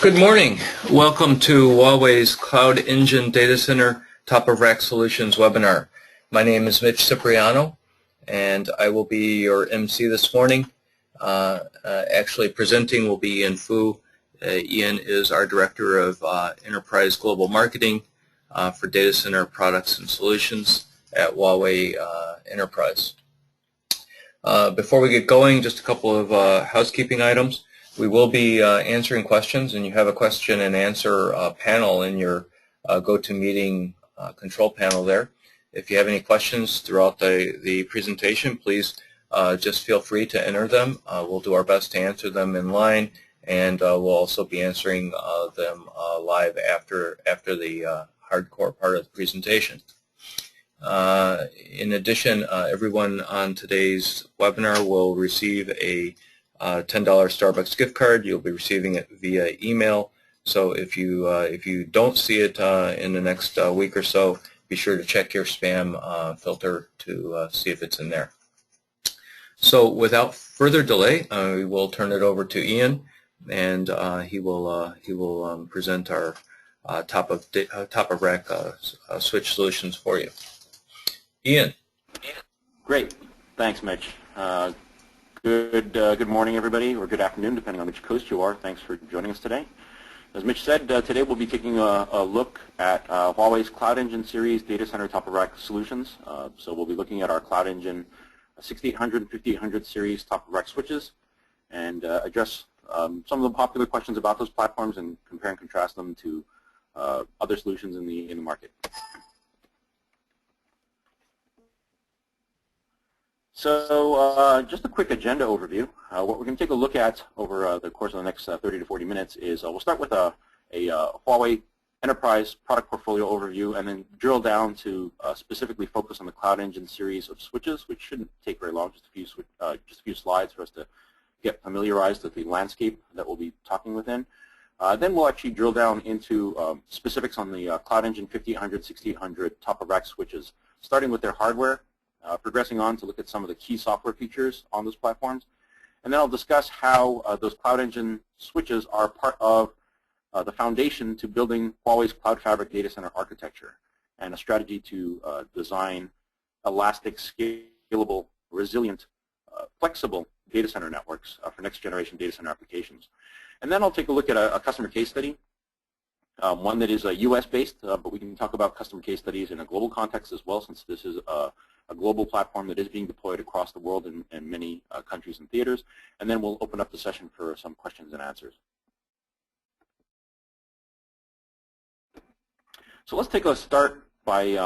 Good morning. Welcome to Huawei's CloudEngine Data Center Top-of-Rack Solutions webinar. My name is Mitch Cipriano, and I will be your MC this morning. Actually presenting will be Ian Fu. Ian is our Director of Enterprise Global Marketing for Data Center Products and Solutions at Huawei Enterprise. Before we get going, just a couple of housekeeping items. We will be answering questions, and you have a question and answer panel in your GoToMeeting control panel there. If you have any questions throughout the presentation, please just feel free to enter them. We'll do our best to answer them in line, and we'll also be answering them live after the hardcore part of the presentation. In addition, everyone on today's webinar will receive a $10 Starbucks gift card. You'll be receiving it via email. So if you don't see it in the next week or so, be sure to check your spam filter to see if it's in there. So without further delay, we will turn it over to Ian, and he will present our top of rack switch solutions for you. Ian. Great. Thanks, Mitch. Good morning, everybody, or good afternoon, depending on which coast you are. Thanks for joining us today. As Mitch said, today we'll be taking a look at Huawei's CloudEngine series data center top-of-rack solutions. So we'll be looking at our CloudEngine 6800 and 5800 series top-of-rack switches and address some of the popular questions about those platforms and compare and contrast them to other solutions in the market. So just a quick agenda overview. What we're going to take a look at over the course of the next 30 to 40 minutes is we'll start with a Huawei enterprise product portfolio overview and then drill down to specifically focus on the CloudEngine series of switches, which shouldn't take very long, just a few slides for us to get familiarized with the landscape that we'll be talking within. Then we'll actually drill down into specifics on the CloudEngine 5800, 6800 top-of-rack switches, starting with their hardware, progressing on to look at some of the key software features on those platforms. And then I'll discuss how those CloudEngine switches are part of the foundation to building Huawei's Cloud Fabric data center architecture and a strategy to design elastic, scalable, resilient, flexible data center networks for next generation data center applications. And then I'll take a look at a customer case study, one that is US-based, but we can talk about customer case studies in a global context as well, since this is a global platform that is being deployed across the world in many countries and theaters. And then we'll open up the session for some questions and answers. So let's take a start by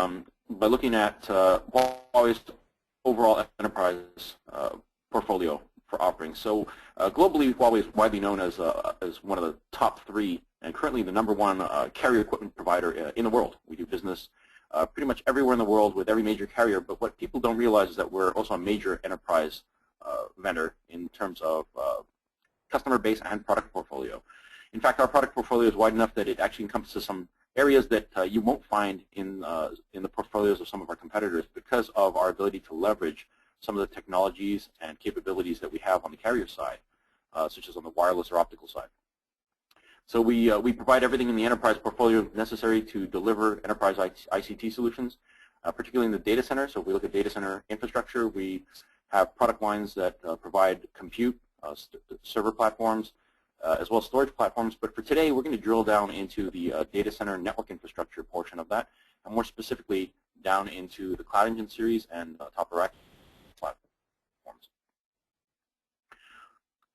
looking at Huawei's overall enterprise portfolio for offerings. So globally, Huawei is widely known as one of the top 3 and currently the #1 carrier equipment provider in the world. We do business pretty much everywhere in the world with every major carrier, but what people don't realize is that we're also a major enterprise vendor in terms of customer base and product portfolio. In fact, our product portfolio is wide enough that it actually encompasses some areas that you won't find in the portfolios of some of our competitors because of our ability to leverage some of the technologies and capabilities that we have on the carrier side, such as on the wireless or optical side. So we provide everything in the enterprise portfolio necessary to deliver enterprise ICT solutions, particularly in the data center. So if we look at data center infrastructure, we have product lines that provide compute, server platforms, as well as storage platforms. But for today, we're going to drill down into the data center network infrastructure portion of that, and more specifically down into the CloudEngine series and top-of-rack platforms.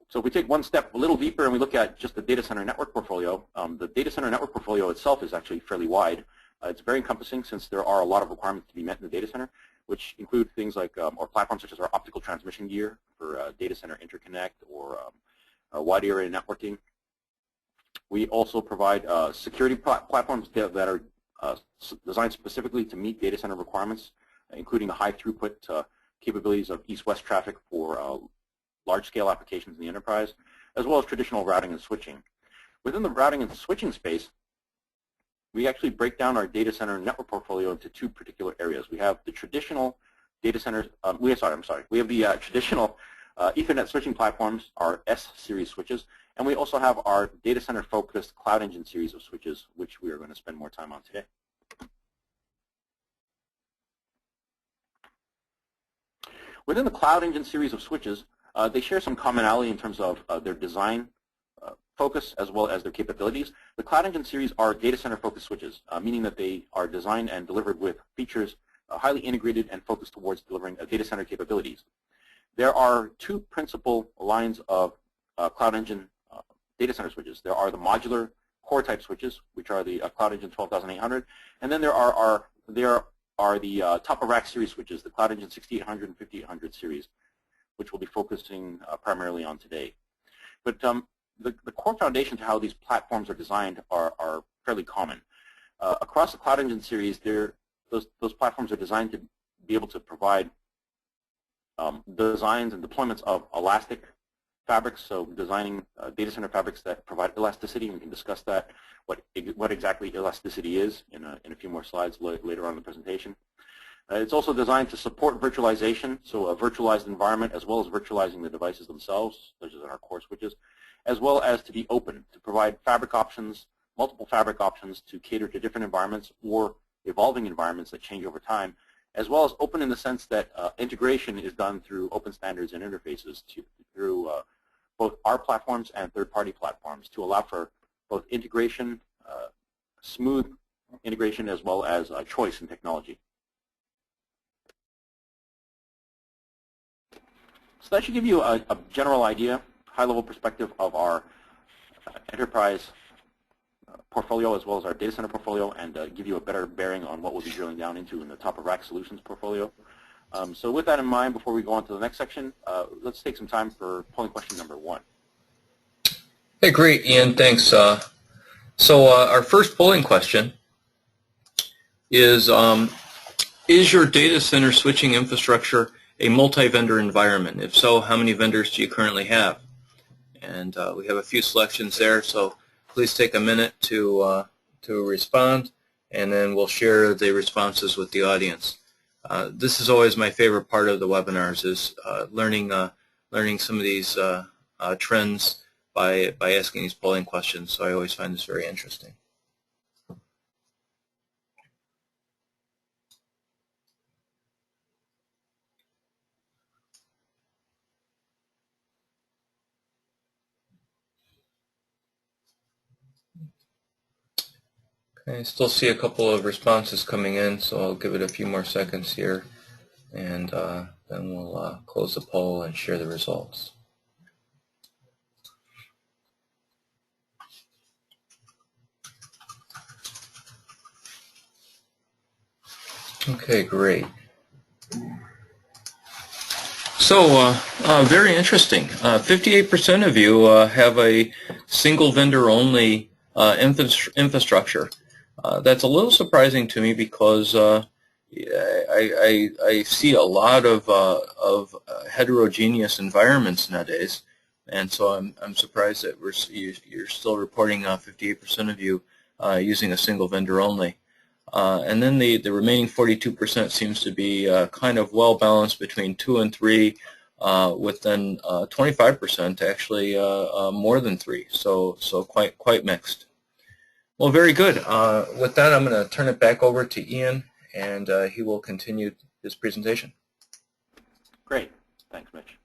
So if we take one step a little deeper and we look at just the data center network portfolio, the data center network portfolio itself is actually fairly wide. It's very encompassing since there are a lot of requirements to be met in the data center, which include things like or platforms such as our optical transmission gear for data center interconnect or wide area networking. We also provide security platforms that are designed specifically to meet data center requirements, including the high throughput capabilities of east-west traffic for large-scale applications in the enterprise, as well as traditional routing and switching. Within the routing and switching space, we actually break down our data center network portfolio into 2 particular areas. We have the traditional data centers. We have the traditional Ethernet switching platforms, our S-series switches, And we also have our data center focused CloudEngine series of switches, which we are going to spend more time on today. Within the CloudEngine series of switches, they share some commonality in terms of their design focus as well as their capabilities. The CloudEngine series are data center focused switches, meaning that they are designed and delivered with features highly integrated and focused towards delivering data center capabilities. There are two principal lines of CloudEngine data center switches. There are the modular core type switches, which are the CloudEngine 12800, and then there are the top of rack series switches, the CloudEngine 6800 and 5800 series, which we'll be focusing primarily on today. But the core foundation to how these platforms are designed are fairly common. Across the CloudEngine series, those platforms are designed to be able to provide designs and deployments of elastic fabrics, so designing data center fabrics that provide elasticity. We can discuss that, what exactly elasticity is in a few more slides later on in the presentation. It's also designed to support virtualization, so a virtualized environment as well as virtualizing the devices themselves, such as in our core switches, as well as to be open, to provide fabric options, multiple fabric options to cater to different environments or evolving environments that change over time, as well as open in the sense that integration is done through open standards and interfaces through both our platforms and third-party platforms to allow for both integration, smooth integration, as well as choice in technology. So that should give you a general idea, high-level perspective of our enterprise portfolio as well as our data center portfolio, and give you a better bearing on what we'll be drilling down into in the top-of-rack solutions portfolio. So with that in mind, before we go on to the next section, let's take some time for polling question number 1. Hey, great, Ian. Thanks. So our first polling question is your data center switching infrastructure a multi-vendor environment? If so, how many vendors do you currently have? And we have a few selections there, so please take a minute to respond, and then we'll share the responses with the audience. This is always my favorite part of the webinars, is learning some of these trends by asking these polling questions. So I always find this very interesting. I still see a couple of responses coming in, so I'll give it a few more seconds here, and then we'll close the poll and share the results. Okay, great. So very interesting. 58% of you have a single vendor only infrastructure. That's a little surprising to me because I see a lot of heterogeneous environments nowadays, and so I'm surprised that you're still reporting 58% of you using a single vendor only. And then the remaining 42% seems to be kind of well balanced between 2 and 3, with then 25% actually more than 3. So quite mixed. Well, very good. With that, I'm going to turn it back over to Ian, and he will continue his presentation. Great. Thanks, Mitch.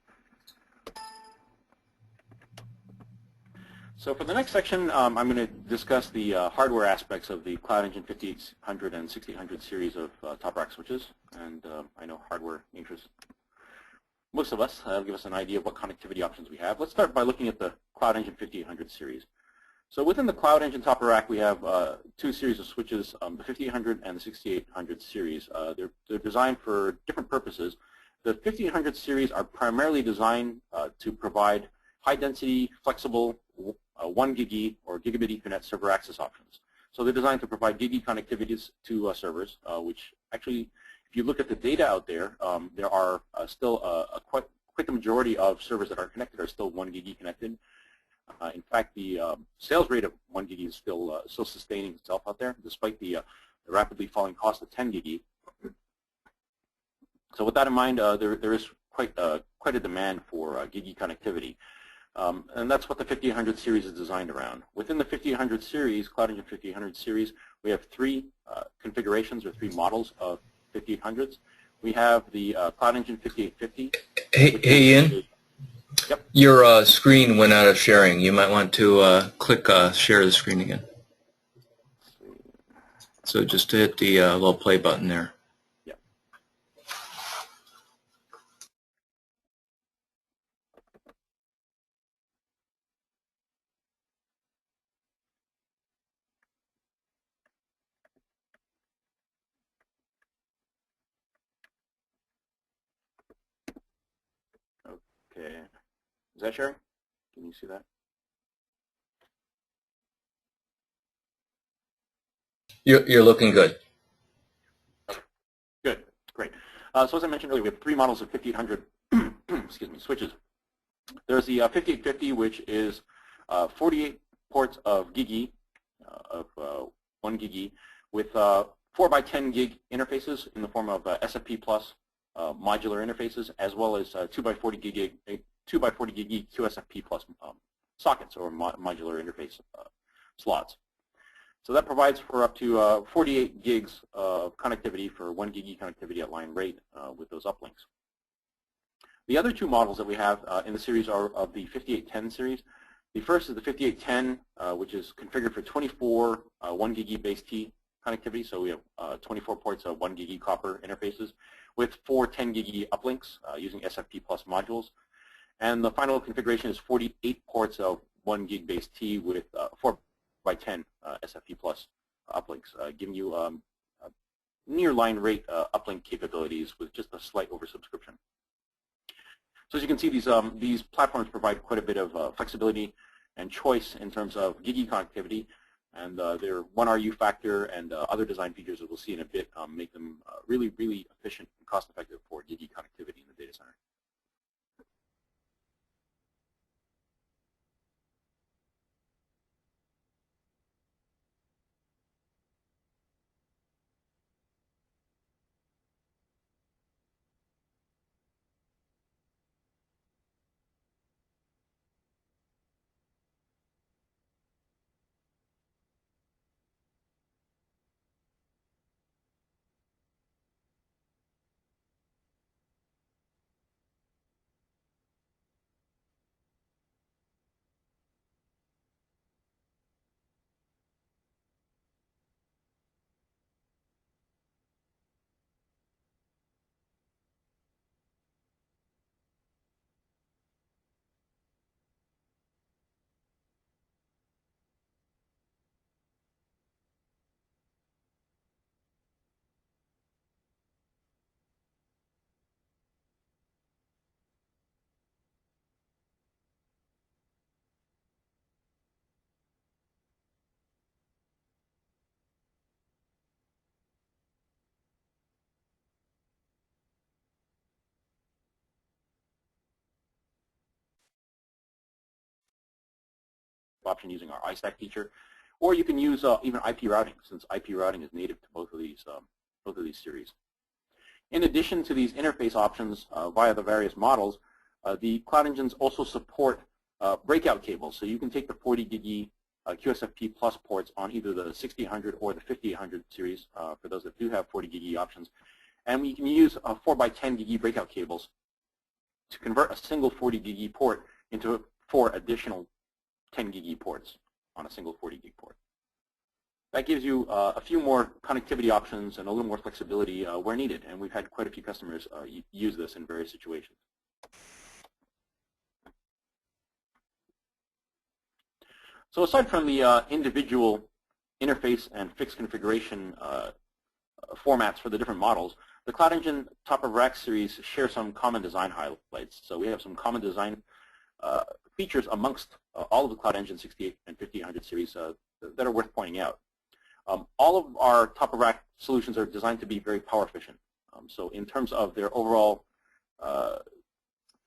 So for the next section, I'm going to discuss the hardware aspects of the CloudEngine 5800 and 6800 series of top-rack switches. And I know hardware interests most of us. That'll give us an idea of what connectivity options we have. Let's start by looking at the CloudEngine 5800 series. So within the CloudEngine top-of-rack, we have 2 series of switches, the 5800 and the 6800 series. They're designed for different purposes. The 5800 series are primarily designed to provide high-density, flexible 1 gig or gigabit Ethernet server access options. So they're designed to provide gig connectivities to servers, which actually, if you look at the data out there, there are still quite the majority of servers that are connected are still 1 gig connected. In fact, the sales rate of 1 gig is still sustaining itself out there, despite the rapidly falling cost of 10 gig. So with that in mind, there is quite a demand for gig connectivity. And that's what the 5800 series is designed around. Within the 5800 series, CloudEngine 5800 series, we have three configurations or three models of 5800s. We have the CloudEngine 5850. Hey, Ian. Yep. Your screen went out of sharing. You might want to click share the screen again. So just hit the little play button there. Yep. Okay. Is that sharing? Can you see that? You're looking good. Okay. Good. Great. So as I mentioned earlier, we have three models of 5800 excuse me, switches. There's the 5850, which is 48 ports of GigE, of 1 GigE, with 4 by 10 gig interfaces in the form of SFP plus modular interfaces, as well as 2 by 40 gig QSFP plus sockets or modular interface slots. So that provides for up to 48 gigs of connectivity for 1 GigE connectivity at line rate with those uplinks. The other two models that we have in the series are of the 5810 series. The first is the 5810, which is configured for 24 1 GigE base T connectivity. So we have 24 ports of 1 GigE copper interfaces with 4 10 GigE uplinks using SFP plus modules. And the final configuration is 48 ports of 1 gig base T with 4 by 10 SFP plus uplinks, giving you near line rate uplink capabilities with just a slight oversubscription. So as you can see, these platforms provide quite a bit of flexibility and choice in terms of GigE connectivity, and their 1RU factor and other design features that we'll see in a bit make them really, really efficient and cost-effective for GigE connectivity in the data center. Option using our iStack feature, or you can use even IP routing, since IP routing is native to both of these series. In addition to these interface options via the various models, the CloudEngines also support breakout cables. So you can take the 40 GigE QSFP plus ports on either the 6800 or the 5800 series for those that do have 40 GigE options, and we can use 4 by 10 GigE breakout cables to convert a single 40 GigE port into 4 additional 10 GigE ports on a single 40 gig port. That gives you a few more connectivity options and a little more flexibility where needed, and we've had quite a few customers use this in various situations. So aside from the individual interface and fixed configuration formats for the different models, the CloudEngine top of rack series share some common design highlights. So we have some common design features amongst all of the CloudEngine 68 and 5800 series that are worth pointing out. All of our top-of-rack solutions are designed to be very power efficient. So in terms of their overall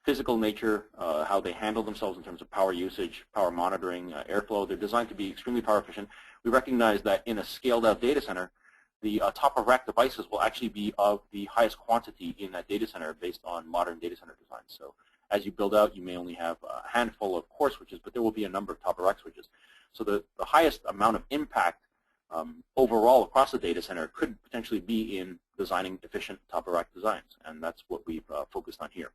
physical nature, how they handle themselves in terms of power usage, power monitoring, airflow, they're designed to be extremely power efficient. We recognize that in a scaled-out data center, the top-of-rack devices will actually be of the highest quantity in that data center based on modern data center design. So as you build out, you may only have a handful of core switches, but there will be a number of top-of-rack switches. So the highest amount of impact overall across the data center could potentially be in designing efficient top-of-rack designs, and that's what we've focused on here.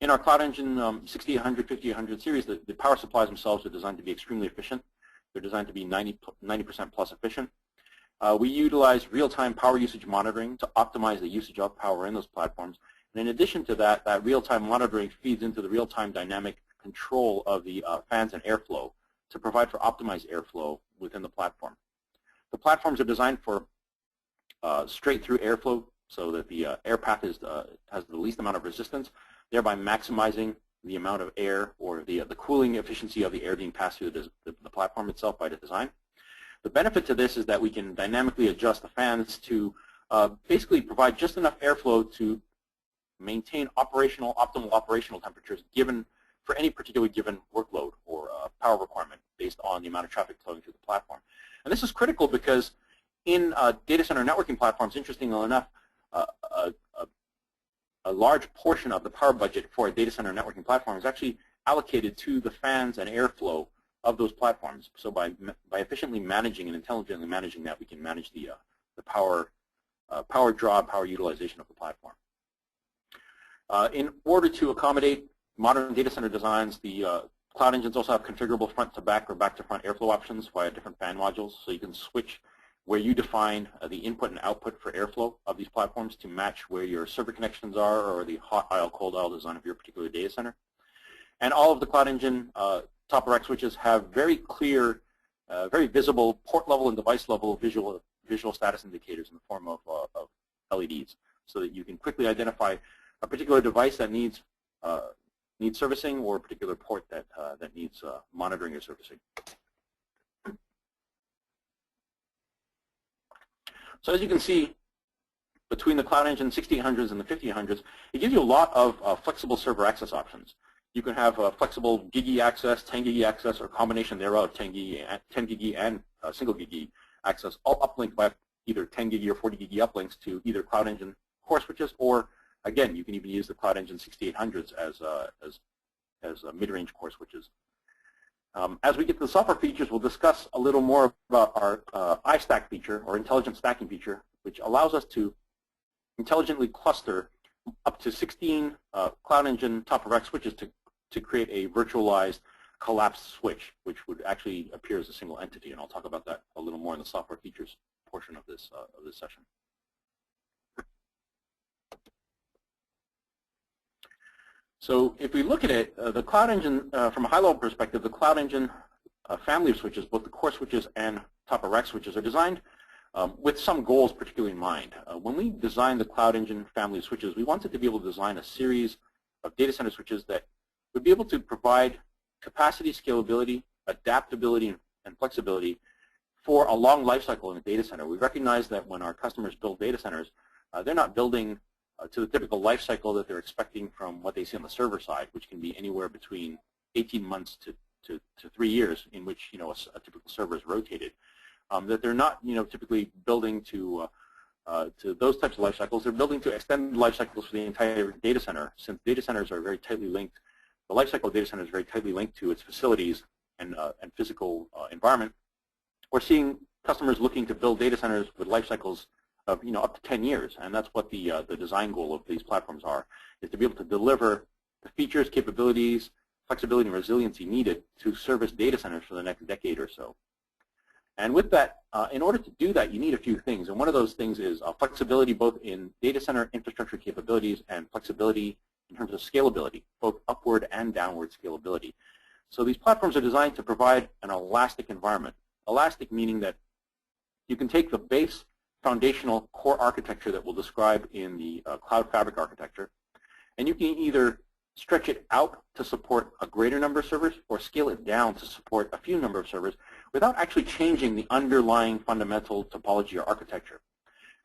In our CloudEngine 6800, 5800 series, the power supplies themselves are designed to be extremely efficient. They're designed to be 90% plus efficient. We utilize real-time power usage monitoring to optimize the usage of power in those platforms. And in addition to that, that real-time monitoring feeds into the real-time dynamic control of the fans and airflow to provide for optimized airflow within the platform. The platforms are designed for straight-through airflow so that the air path has the least amount of resistance, thereby maximizing the amount of air or the cooling efficiency of the air being passed through the platform itself by the design. The benefit to this is that we can dynamically adjust the fans to basically provide just enough airflow to maintain optimal operational temperatures given for any particular given workload or power requirement based on the amount of traffic flowing through the platform. And this is critical because in data center networking platforms, interestingly enough, a large portion of the power budget for a data center networking platform is actually allocated to the fans and airflow of those platforms. So by efficiently managing and intelligently managing that, we can manage the power draw, power utilization of the platform. In order to accommodate modern data center designs, the CloudEngines also have configurable front-to-back or back-to-front airflow options via different fan modules. So you can switch where you define the input and output for airflow of these platforms to match where your server connections are or the hot aisle, cold aisle design of your particular data center. And all of the CloudEngine top-of-rack switches have very clear, very visible port-level and device-level visual status indicators in the form of LEDs, so that you can quickly identify a particular device that needs servicing or a particular port that needs monitoring or servicing. So as you can see, between the CloudEngine 6800s and the 5800s, it gives you a lot of flexible server access options. You can have flexible gigi access, 10 gigi access, or combination thereof, 10 gigi and single gigi access, all uplinked by either 10 gigi or 40 gigi uplinks to either CloudEngine core switches, or again, you can even use the CloudEngine 6800s as mid-range core switches. As we get to the software features, we'll discuss a little more about our iStack feature, or intelligent stacking feature, which allows us to intelligently cluster up to 16 CloudEngine top-of-rack switches to create a virtualized collapsed switch, which would actually appear as a single entity. And I'll talk about that a little more in the software features portion of this session. So if we look at it, the CloudEngine, from a high-level perspective, the CloudEngine family of switches, both the core switches and top-of-rack switches, are designed with some goals particularly in mind. When we designed the CloudEngine family of switches, we wanted to be able to design a series of data center switches that would be able to provide capacity, scalability, adaptability, and flexibility for a long life cycle in a data center. We recognize that when our customers build data centers, they're not building to the typical life cycle that they're expecting from what they see on the server side, which can be anywhere between 18 months to 3 years, in which a typical server is rotated. That they're not typically building to those types of life cycles. They're building to extend life cycles for the entire data center, since data centers are very tightly linked. The life cycle of data center is very tightly linked to its facilities and physical environment. We're seeing customers looking to build data centers with life cycles of up to 10 years, and that's what the design goal of these platforms are, is to be able to deliver the features, capabilities, flexibility, and resiliency needed to service data centers for the next decade or so. And with that, in order to do that, you need a few things, and one of those things is flexibility both in data center infrastructure capabilities and flexibility in terms of scalability, both upward and downward scalability. So these platforms are designed to provide an elastic environment. Elastic meaning that you can take the base foundational core architecture that we'll describe in the Cloud Fabric architecture, and you can either stretch it out to support a greater number of servers or scale it down to support a few number of servers without actually changing the underlying fundamental topology or architecture.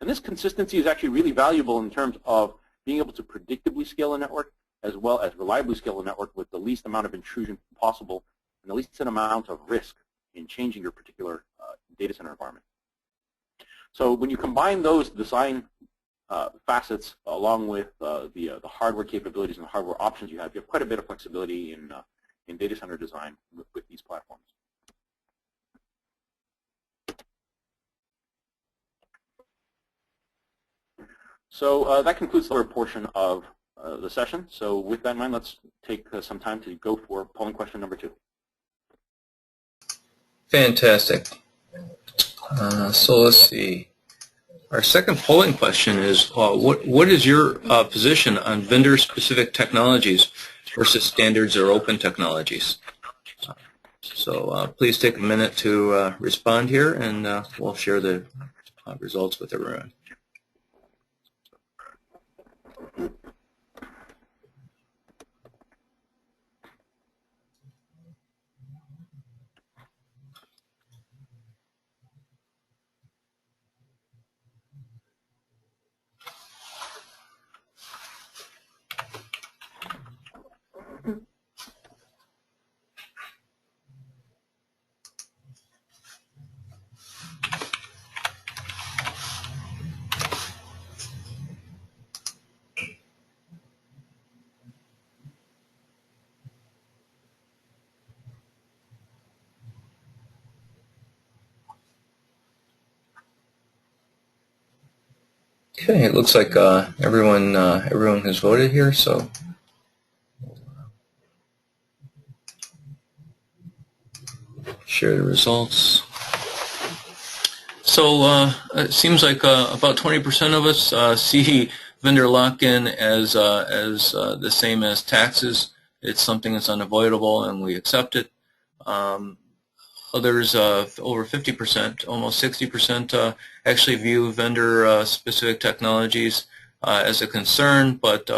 And this consistency is actually really valuable in terms of being able to predictably scale a network as well as reliably scale a network with the least amount of intrusion possible and the least amount of risk in changing your particular data center environment. So when you combine those design facets, along with the hardware capabilities and the hardware options you have quite a bit of flexibility in data center design with these platforms. So that concludes the third portion of the session. So with that in mind, let's take some time to go for polling question number 2. Fantastic. So let's see. Our second polling question is, what is your position on vendor-specific technologies versus standards or open technologies? So please take a minute to respond here, and we'll share the results with everyone. Okay, it looks like everyone has voted here, so share the results. So it seems like about 20% of us see vendor lock-in as the same as taxes. It's something that's unavoidable, and we accept it. Others, over 50%, almost 60%, actually view vendor-specific technologies as a concern, but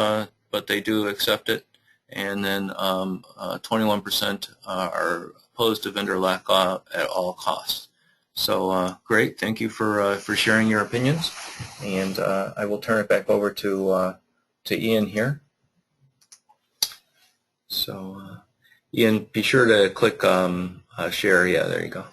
they do accept it. And then 21% are opposed to vendor lock at all costs. So great, thank you for sharing your opinions. And I will turn it back over to Ian here. So Ian, be sure to click share. Yeah, there you go.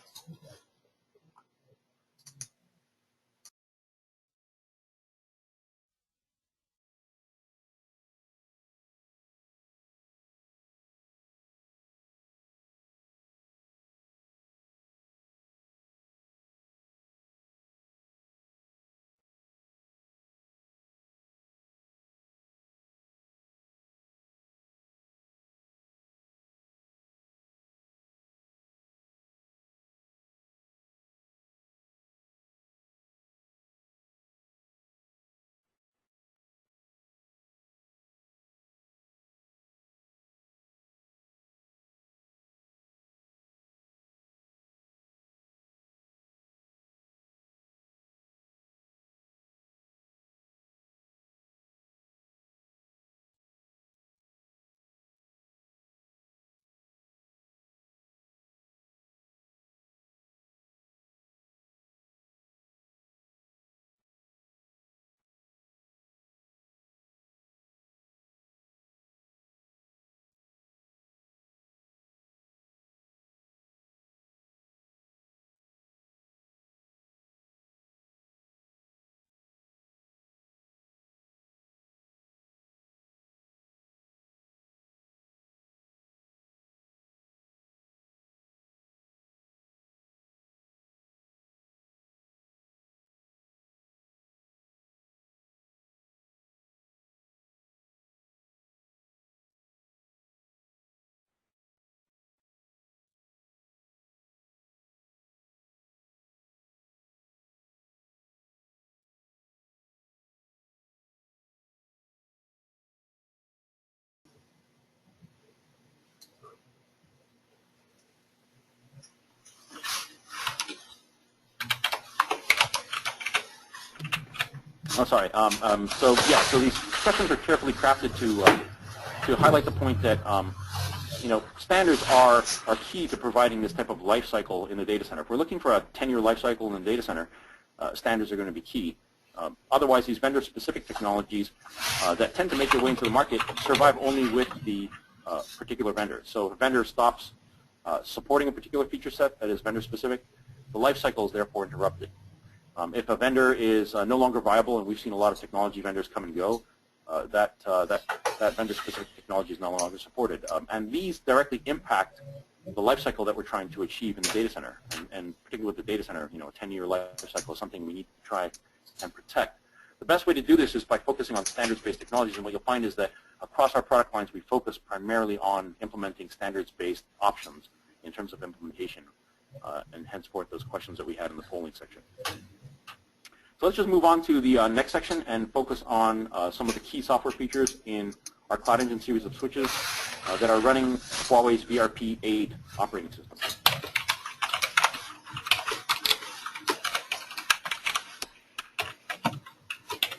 Oh, sorry. So yeah, so these questions are carefully crafted to highlight the point that standards are key to providing this type of life cycle in the data center. If we're looking for a 10-year life cycle in the data center, standards are going to be key. Otherwise, these vendor-specific technologies that tend to make their way into the market survive only with the particular vendor. So if a vendor stops supporting a particular feature set that is vendor-specific, the life cycle is therefore interrupted. If a vendor is no longer viable, and we've seen a lot of technology vendors come and go, that vendor-specific technology is no longer supported. And these directly impact the life cycle that we're trying to achieve in the data center, and particularly with the data center, a 10-year life cycle is something we need to try and protect. The best way to do this is by focusing on standards-based technologies, and what you'll find is that across our product lines, we focus primarily on implementing standards-based options in terms of implementation, and henceforth those questions that we had in the polling section. So let's just move on to the next section and focus on some of the key software features in our CloudEngine series of switches that are running Huawei's VRP8 operating system.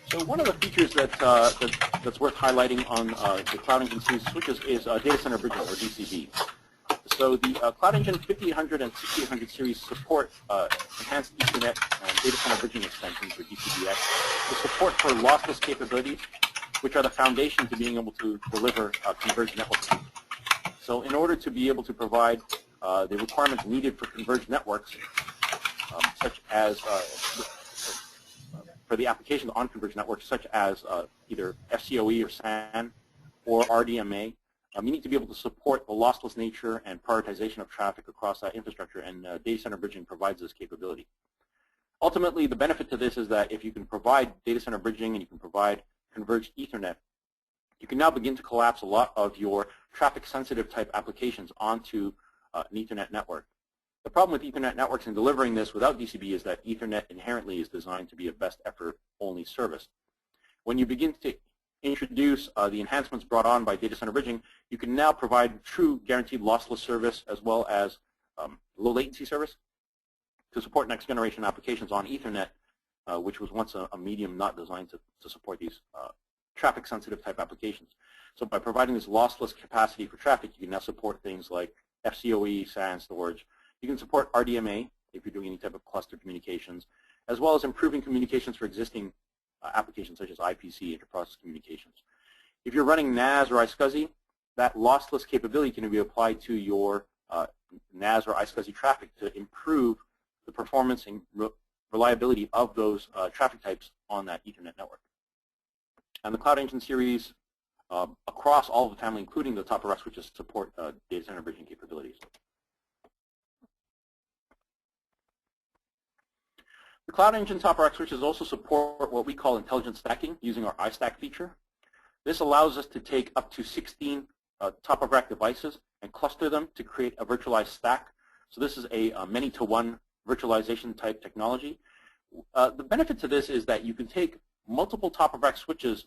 So one of the features that's worth highlighting on the CloudEngine series of switches is data center bridging, or DCB. So the CloudEngine 5800 and 6800 series support enhanced Ethernet and data center bridging extensions, or DCBX, the support for lossless capabilities, which are the foundation to being able to deliver converged networking. So in order to be able to provide the requirements needed for converged networks, such as for the applications on converged networks, such as either FCOE or SAN or RDMA, you need to be able to support the lossless nature and prioritization of traffic across that infrastructure, and data center bridging provides this capability. Ultimately, the benefit to this is that if you can provide data center bridging and you can provide converged Ethernet, you can now begin to collapse a lot of your traffic-sensitive type applications onto an Ethernet network. The problem with Ethernet networks and delivering this without DCB is that Ethernet inherently is designed to be a best effort only service. When you begin to introduce the enhancements brought on by data center bridging, you can now provide true guaranteed lossless service as well as low latency service to support next generation applications on Ethernet, which was once a medium not designed to support these traffic sensitive type applications. So by providing this lossless capacity for traffic, you can now support things like FCOE, SAN storage. You can support RDMA if you're doing any type of cluster communications, as well as improving communications for existing applications such as IPC, interprocess communications. If you're running NAS or iSCSI, that lossless capability can be applied to your NAS or iSCSI traffic to improve the performance and reliability of those traffic types on that Ethernet network. And the CloudEngine series across all of the family, including the top of rack switches, support data center bridging capabilities. The CloudEngine top of rack switches also support what we call intelligent stacking using our iStack feature. This allows us to take up to 16 top of rack devices and cluster them to create a virtualized stack. So this is a many-to-one virtualization type technology. The benefit to this is that you can take multiple top of rack switches,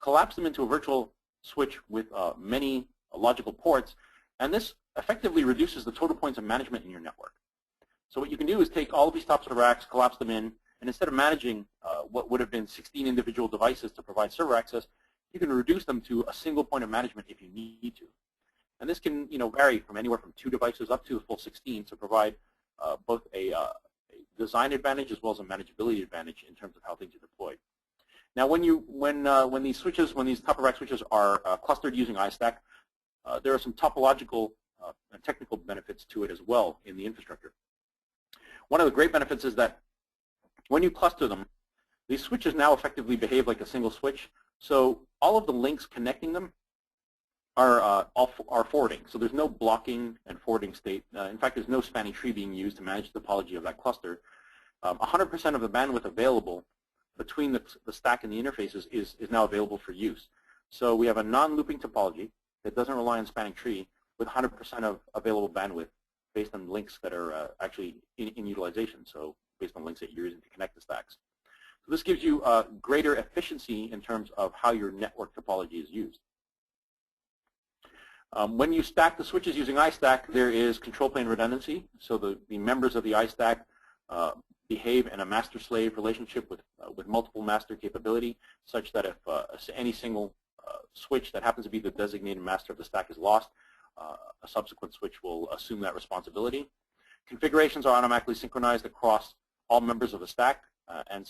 collapse them into a virtual switch with many logical ports, and this effectively reduces the total points of management in your network. So what you can do is take all of these tops of racks, collapse them in, and instead of managing what would have been 16 individual devices to provide server access, you can reduce them to a single point of management if you need to. And this can vary from anywhere from 2 devices up to a full 16 to provide both a design advantage as well as a manageability advantage in terms of how things are deployed. Now, when these top of rack switches are clustered using iStack, there are some topological and technical benefits to it as well in the infrastructure. One of the great benefits is that when you cluster them, these switches now effectively behave like a single switch. So all of the links connecting them are forwarding. So there's no blocking and forwarding state. In fact, there's no spanning tree being used to manage the topology of that cluster. 100% of the bandwidth available between the stack and the interfaces is now available for use. So we have a non-looping topology that doesn't rely on spanning tree with 100% of available bandwidth based on links that are actually in utilization, so based on links that you're using to connect the stacks. So this gives you greater efficiency in terms of how your network topology is used. When you stack the switches using iStack, there is control plane redundancy, so the members of the iStack behave in a master-slave relationship with multiple master capability, such that if any single switch that happens to be the designated master of the stack is lost, a subsequent switch will assume that responsibility. Configurations are automatically synchronized across all members of the stack and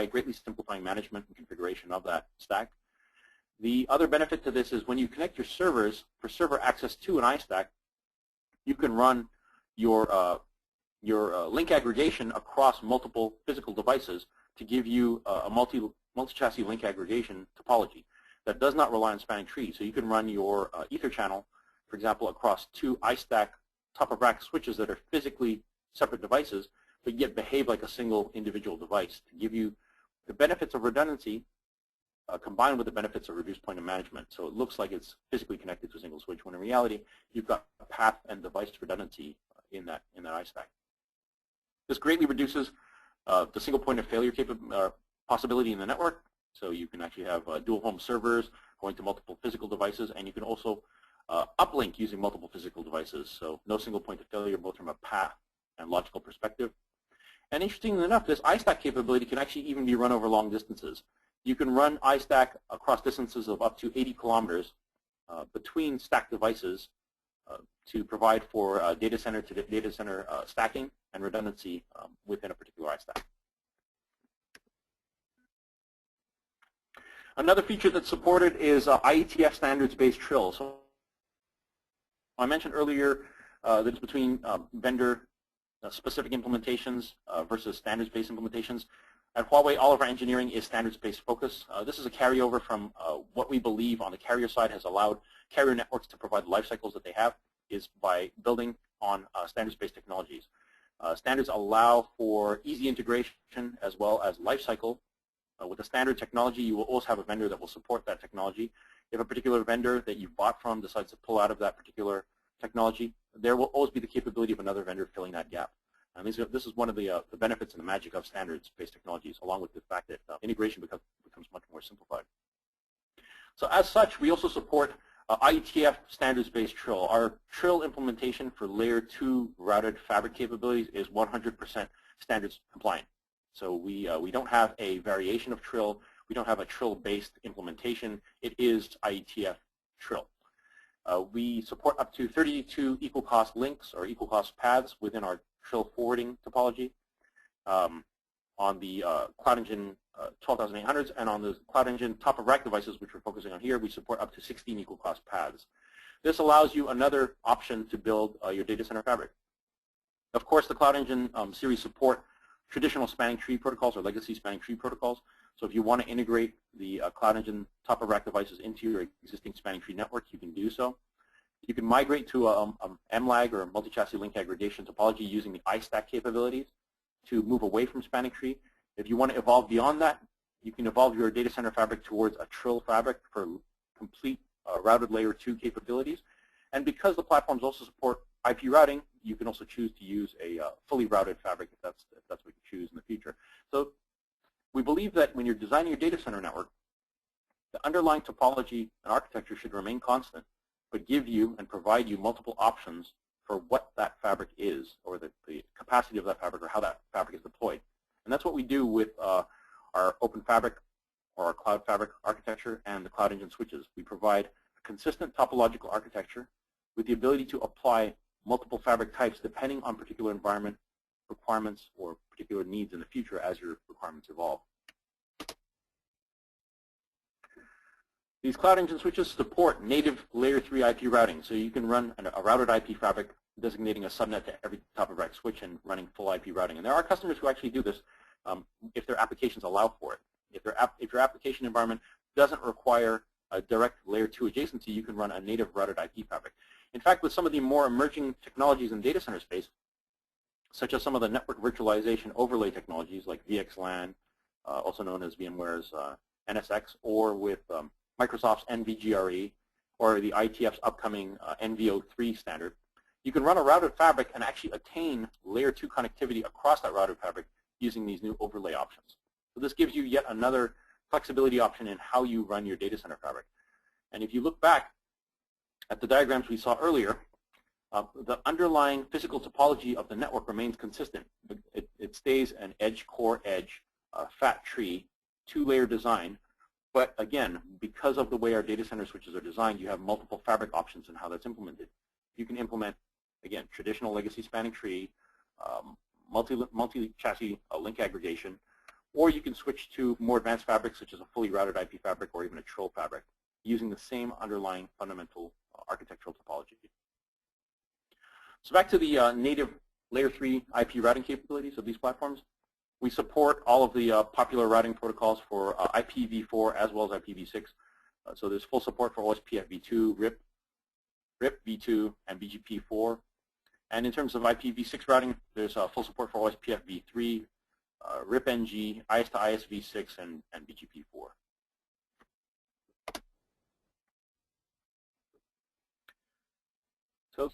greatly simplifying management and configuration of that stack. The other benefit to this is when you connect your servers for server access to an iStack, you can run your your link aggregation across multiple physical devices to give you a multi-chassis link aggregation topology that does not rely on spanning trees. So you can run your Ether channel, for example, across two iStack top-of-rack switches that are physically separate devices, but yet behave like a single individual device to give you the benefits of redundancy combined with the benefits of reduced point of management. So it looks like it's physically connected to a single switch, when in reality you've got path and device redundancy in that iStack. This greatly reduces the single point of failure possibility in the network. So you can actually have dual home servers going to multiple physical devices, and you can also uplink using multiple physical devices. So no single point of failure, both from a path and logical perspective. And interestingly enough, this iStack capability can actually even be run over long distances. You can run iStack across distances of up to 80 kilometers between stacked devices to provide for data center to data center stacking and redundancy within a particular iStack. Another feature that's supported is IETF standards-based TRILL. So I mentioned earlier that it's between vendor-specific implementations versus standards-based implementations. At Huawei, all of our engineering is standards-based focus. This is a carryover from what we believe on the carrier side has allowed carrier networks to provide the life cycles that they have, is by building on standards-based technologies. Standards allow for easy integration as well as life cycle. With a standard technology, you will always have a vendor that will support that technology. If a particular vendor that you bought from decides to pull out of that particular technology, there will always be the capability of another vendor filling that gap. And this is one of the benefits and the magic of standards-based technologies, along with the fact that integration becomes much more simplified. So as such, we also support IETF standards-based TRILL. Our TRILL implementation for layer 2 routed fabric capabilities is 100% standards compliant. So we don't have a variation of TRILL. We don't have a TRILL-based implementation. It is IETF TRILL. We support up to 32 equal cost links or equal cost paths within our TRILL forwarding topology on the CloudEngine 12800s, and on the CloudEngine top-of-rack devices, which we're focusing on here, we support up to 16 equal cost paths. This allows you another option to build your data center fabric. Of course, the CloudEngine series support traditional spanning tree protocols or legacy spanning tree protocols. So if you want to integrate the CloudEngine top-of-rack devices into your existing spanning tree network, you can do so. You can migrate to a MLAG or multi-chassis link aggregation topology using the iStack capabilities to move away from spanning tree. If you want to evolve beyond that, you can evolve your data center fabric towards a TRILL fabric for complete routed layer 2 capabilities. And because the platforms also support IP routing, you can also choose to use a fully routed fabric if that's what you choose in the future. So we believe that when you're designing your data center network, the underlying topology and architecture should remain constant, but give you and provide you multiple options for what that fabric is, or the capacity of that fabric, or how that fabric is deployed. And that's what we do with our Open Fabric or our Cloud Fabric architecture and the CloudEngine switches. We provide a consistent topological architecture with the ability to apply multiple fabric types depending on particular environment requirements or particular needs in the future as your requirements evolve. These CloudEngine switches support native layer 3 IP routing, so you can run a routed IP fabric designating a subnet to every top-of-rack switch and running full IP routing. And there are customers who actually do this if their applications allow for it. If your application environment doesn't require a direct layer 2 adjacency, you can run a native routed IP fabric. In fact, with some of the more emerging technologies in data center space, such as some of the network virtualization overlay technologies like VXLAN, also known as VMware's NSX, or with Microsoft's NVGRE, or the IETF's upcoming NVO3 standard, you can run a routed fabric and actually attain layer 2 connectivity across that routed fabric using these new overlay options. So this gives you yet another flexibility option in how you run your data center fabric. And if you look back at the diagrams we saw earlier, the underlying physical topology of the network remains consistent. It stays an edge, core edge, fat tree, 2-layer design. But again, because of the way our data center switches are designed, you have multiple fabric options in how that's implemented. You can implement, again, traditional legacy spanning tree, multi-chassis link aggregation, or you can switch to more advanced fabrics such as a fully routed IP fabric or even a TRILL fabric using the same underlying fundamental architectural topology. So back to the native layer 3 IP routing capabilities of these platforms. We support all of the popular routing protocols for IPv4 as well as IPv6. So there's full support for OSPF-v2, RIP-v2, and BGP4. And in terms of IPv6 routing, there's full support for OSPF-v3, RIP-NG, IS-to-IS-v6, and BGP4. So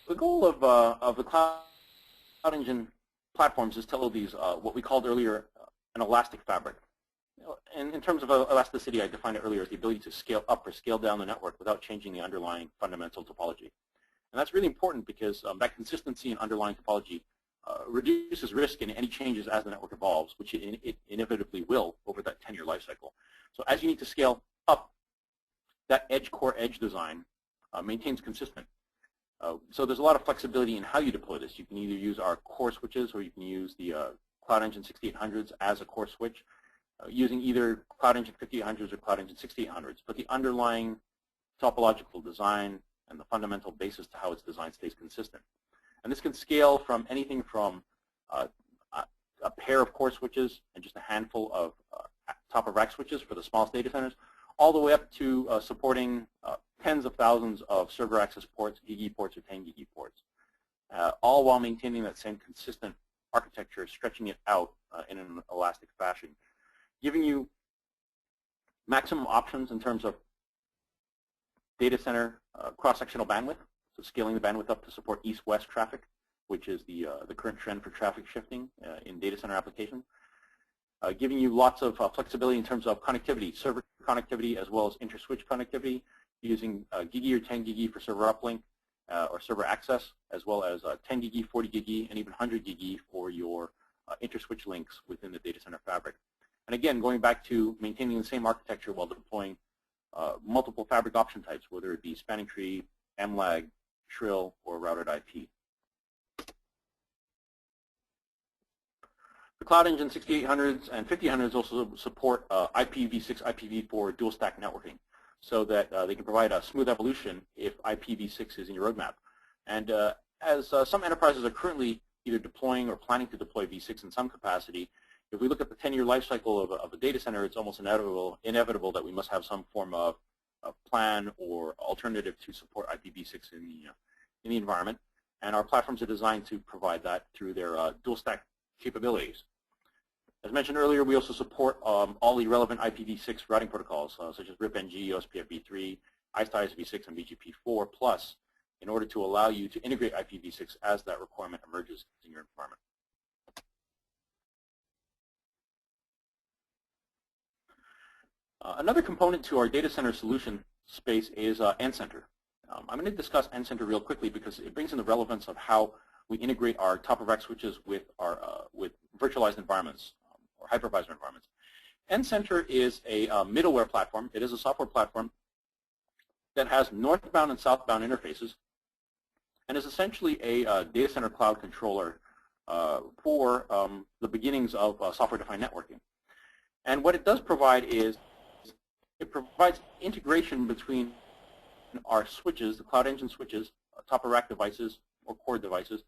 the goal of the CloudEngine platforms is to build these, what we called earlier, an elastic fabric. And in terms of elasticity, I defined it earlier as the ability to scale up or scale down the network without changing the underlying fundamental topology. And that's really important because that consistency in underlying topology reduces risk in any changes as the network evolves, which it inevitably will over that 10-year life cycle. So as you need to scale up, that core edge design maintains consistent. So there's a lot of flexibility in how you deploy this. You can either use our core switches or you can use the CloudEngine 6800s as a core switch, using either CloudEngine 5800s or CloudEngine 6800s. But the underlying topological design and the fundamental basis to how it's designed stays consistent. And this can scale from anything from a pair of core switches and just a handful of top-of-rack switches for the smallest data centers, all the way up to supporting tens of thousands of server access ports, GIGI ports or 10 GIGI ports, all while maintaining that same consistent architecture, stretching it out in an elastic fashion, giving you maximum options in terms of data center cross-sectional bandwidth, so scaling the bandwidth up to support east-west traffic, which is the current trend for traffic shifting in data center applications. Giving you lots of flexibility in terms of connectivity, server connectivity as well as inter-switch connectivity, using GIGI or 10 GIGI for server uplink or server access, as well as 10 GIGI, 40 GIGI, and even 100 GIGI for your inter-switch links within the data center fabric. And again, going back to maintaining the same architecture while deploying multiple fabric option types, whether it be spanning tree, MLAG, TRILL, or routed IP. The CloudEngine 6800s and 5000s also support IPv6, IPv4 dual stack networking, so that they can provide a smooth evolution if IPv6 is in your roadmap. And as some enterprises are currently either deploying or planning to deploy v6 in some capacity, if we look at the 10-year life cycle of a data center, it's almost inevitable that we must have some form of plan or alternative to support IPv6 in the environment. And our platforms are designed to provide that through their dual stack capabilities. As mentioned earlier, we also support all the relevant IPv6 routing protocols, such as RIP-NG, OSPF-v3, IS-to-IS-v6, and BGP4+, in order to allow you to integrate IPv6 as that requirement emerges in your environment. Another component to our data center solution space is nCenter. I'm going to discuss nCenter real quickly because it brings in the relevance of how we integrate our top-of-rack switches with our with virtualized environments or hypervisor environments. nCenter is a middleware platform. It is a software platform that has northbound and southbound interfaces and is essentially a data center cloud controller for the beginnings of software-defined networking. And what it does provide is it provides integration between our switches, the CloudEngine switches, top-of-rack devices or core devices,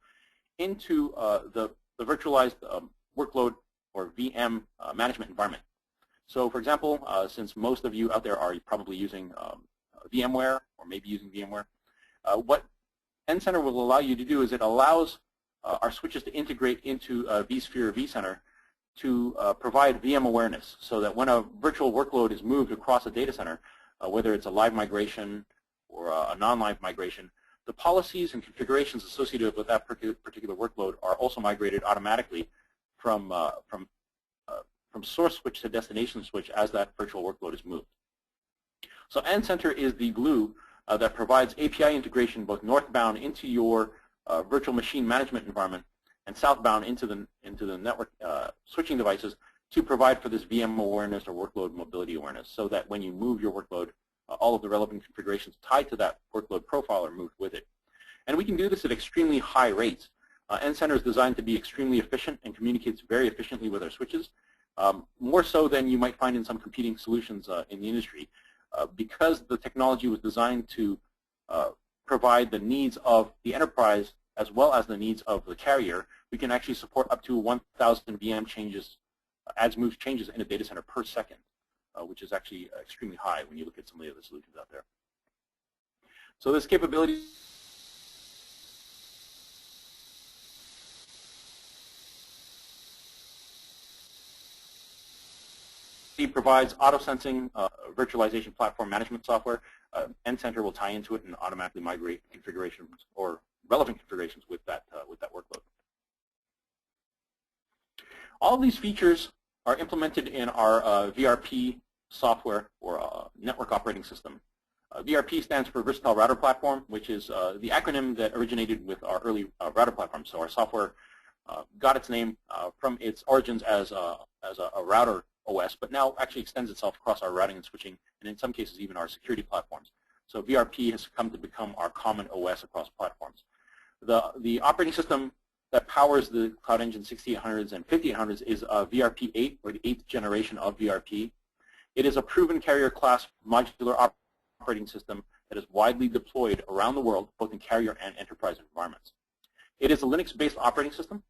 into the virtualized workload or VM management environment. So for example, since most of you out there are probably using VMware or maybe using VMware, what nCenter will allow you to do is it allows our switches to integrate into vSphere or vCenter to provide VM awareness, so that when a virtual workload is moved across a data center, whether it's a live migration or a non-live migration, the policies and configurations associated with that particular workload are also migrated automatically from source switch to destination switch as that virtual workload is moved. So nCenter is the glue that provides API integration both northbound into your virtual machine management environment and southbound into the network switching devices to provide for this VM awareness or workload mobility awareness, so that when you move your workload, all of the relevant configurations tied to that workload profile are moved with it. And we can do this at extremely high rates. nCenter is designed to be extremely efficient and communicates very efficiently with our switches, more so than you might find in some competing solutions in the industry, because the technology was designed to provide the needs of the enterprise as well as the needs of the carrier, we can actually support up to 1,000 VM changes, adds, moves, changes in a data center per second, which is actually extremely high when you look at some of the other solutions out there. So this capability provides auto-sensing virtualization platform management software. nCenter will tie into it and automatically migrate configurations or relevant configurations with that workload. All of these features are implemented in our VRP software or network operating system. VRP stands for Versatile Router Platform, which is the acronym that originated with our early router platform. So our software got its name from its origins as a router OS, but now actually extends itself across our routing and switching, and in some cases even our security platforms. So VRP has come to become our common OS across platforms. The operating system that powers the CloudEngine 6800s and 5800s is VRP 8, or the 8th generation of VRP. It is a proven carrier class modular operating system that is widely deployed around the world, both in carrier and enterprise environments. It is a Linux-based operating system,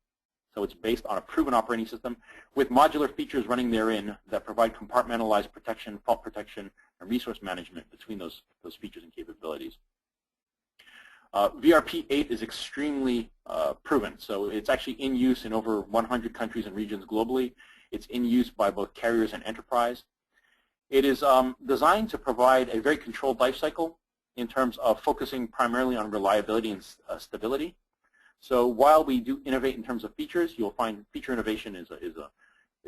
so it's based on a proven operating system with modular features running therein that provide compartmentalized protection, fault protection, and resource management between those features and capabilities. VRP 8 is extremely proven, so it's actually in use in over 100 countries and regions globally. It's in use by both carriers and enterprise. It is designed to provide a very controlled life cycle in terms of focusing primarily on reliability and stability. So while we do innovate in terms of features, you'll find feature innovation is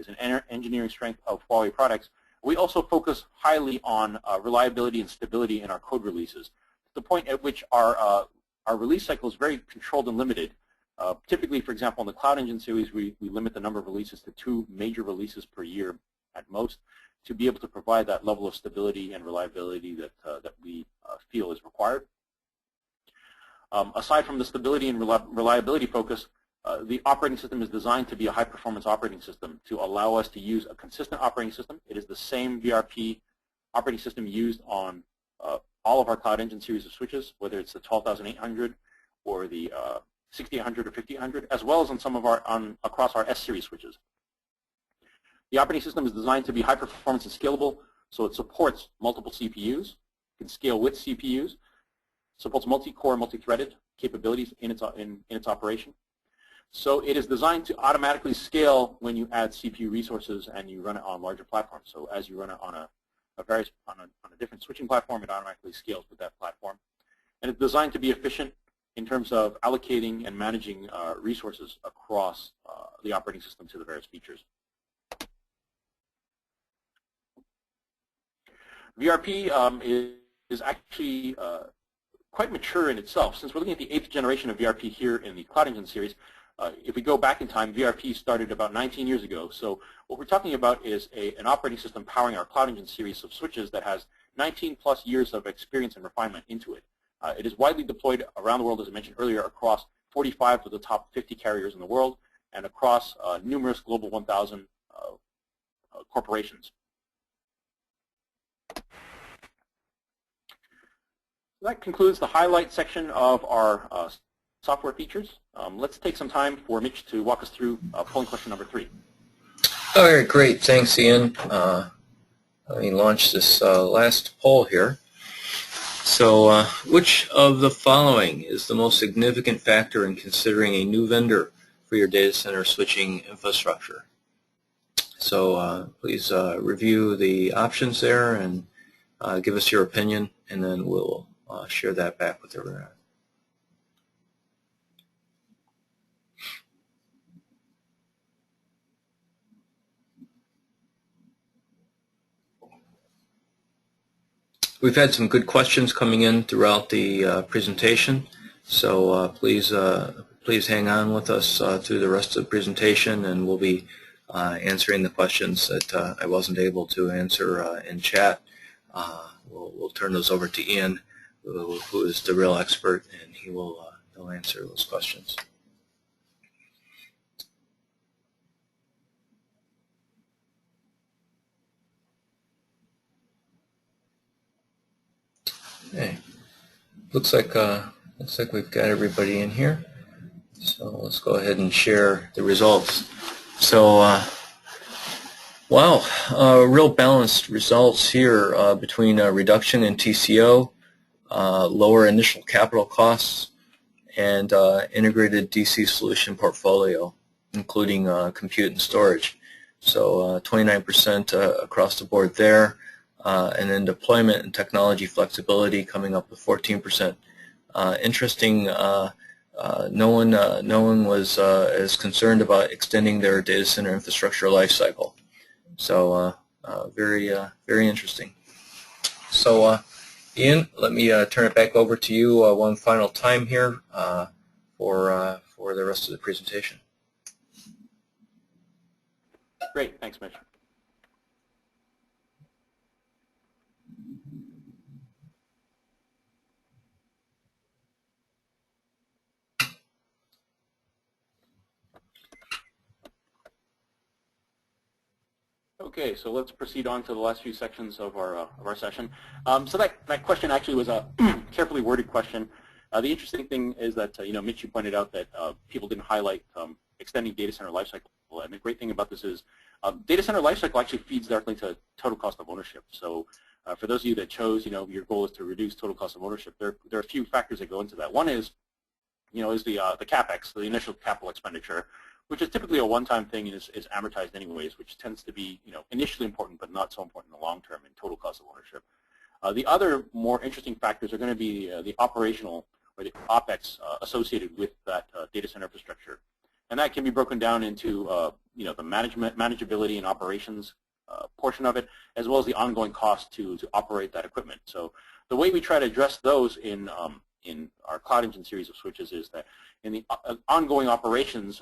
an engineering strength of Huawei products. We also focus highly on reliability and stability in our code releases, to the point at which our release cycle is very controlled and limited. Typically, for example, in the CloudEngine series, we limit the number of releases to 2 major releases per year at most, to be able to provide that level of stability and reliability that we feel is required. Aside from the stability and reliability focus, the operating system is designed to be a high-performance operating system to allow us to use a consistent operating system. It is the same VRP operating system used on all of our CloudEngine series of switches, whether it's the 12800 or the 6800 or 5800, as well as on some of our across our S-series switches. The operating system is designed to be high performance and scalable, so it supports multiple CPUs, can scale with CPUs, supports multi-core, multi-threaded capabilities in its operation. So it is designed to automatically scale when you add CPU resources and you run it on larger platforms. So as you run it on a different switching platform, it automatically scales with that platform. And it's designed to be efficient in terms of allocating and managing resources across the operating system to the various features. VRP is actually quite mature in itself. Since we're looking at the 8th generation of VRP here in the CloudEngine series, if we go back in time, VRP started about 19 years ago. So what we're talking about is an operating system powering our CloudEngine series of switches that has 19 plus years of experience and refinement into it. It is widely deployed around the world, as I mentioned earlier, across 45 of the top 50 carriers in the world and across numerous Global 1000 corporations. That concludes the highlight section of our software features. Let's take some time for Mitch to walk us through polling question number 3. All right, great. Thanks, Ian. Let me launch this last poll here. So which of the following is the most significant factor in considering a new vendor for your data center switching infrastructure? So please review the options there and give us your opinion, and then we'll share that back with everyone. We've had some good questions coming in throughout the presentation, so please hang on with us through the rest of the presentation, and we'll be answering the questions that I wasn't able to answer in chat. We'll turn those over to Ian, who is the real expert, and he'll answer those questions. Okay. Looks like we've got everybody in here. So let's go ahead and share the results. So, wow, real balanced results here between a reduction in TCO, lower initial capital costs, and integrated DC solution portfolio, including compute and storage. So 29% across the board there, and then deployment and technology flexibility coming up with 14%. Interesting. No one was as concerned about extending their data center infrastructure lifecycle. So very interesting. So Ian, let me turn it back over to you one final time here for the rest of the presentation. Great, thanks, Mitch. Okay, so let's proceed on to the last few sections of our session. So that question actually was a carefully worded question. The interesting thing is that Mitch, you pointed out that people didn't highlight extending data center lifecycle, and the great thing about this is data center lifecycle actually feeds directly to total cost of ownership. So for those of you that chose, your goal is to reduce total cost of ownership, there are a few factors that go into that. One is, is the capex, the initial capital expenditure, which is typically a one-time thing and is amortized anyways, which tends to be initially important but not so important in the long term in total cost of ownership. The other more interesting factors are going to be the operational or the OpEx associated with that data center infrastructure, and that can be broken down into the manageability and operations portion of it, as well as the ongoing cost to operate that equipment. So the way we try to address those in our CloudEngine series of switches is that in the ongoing operations,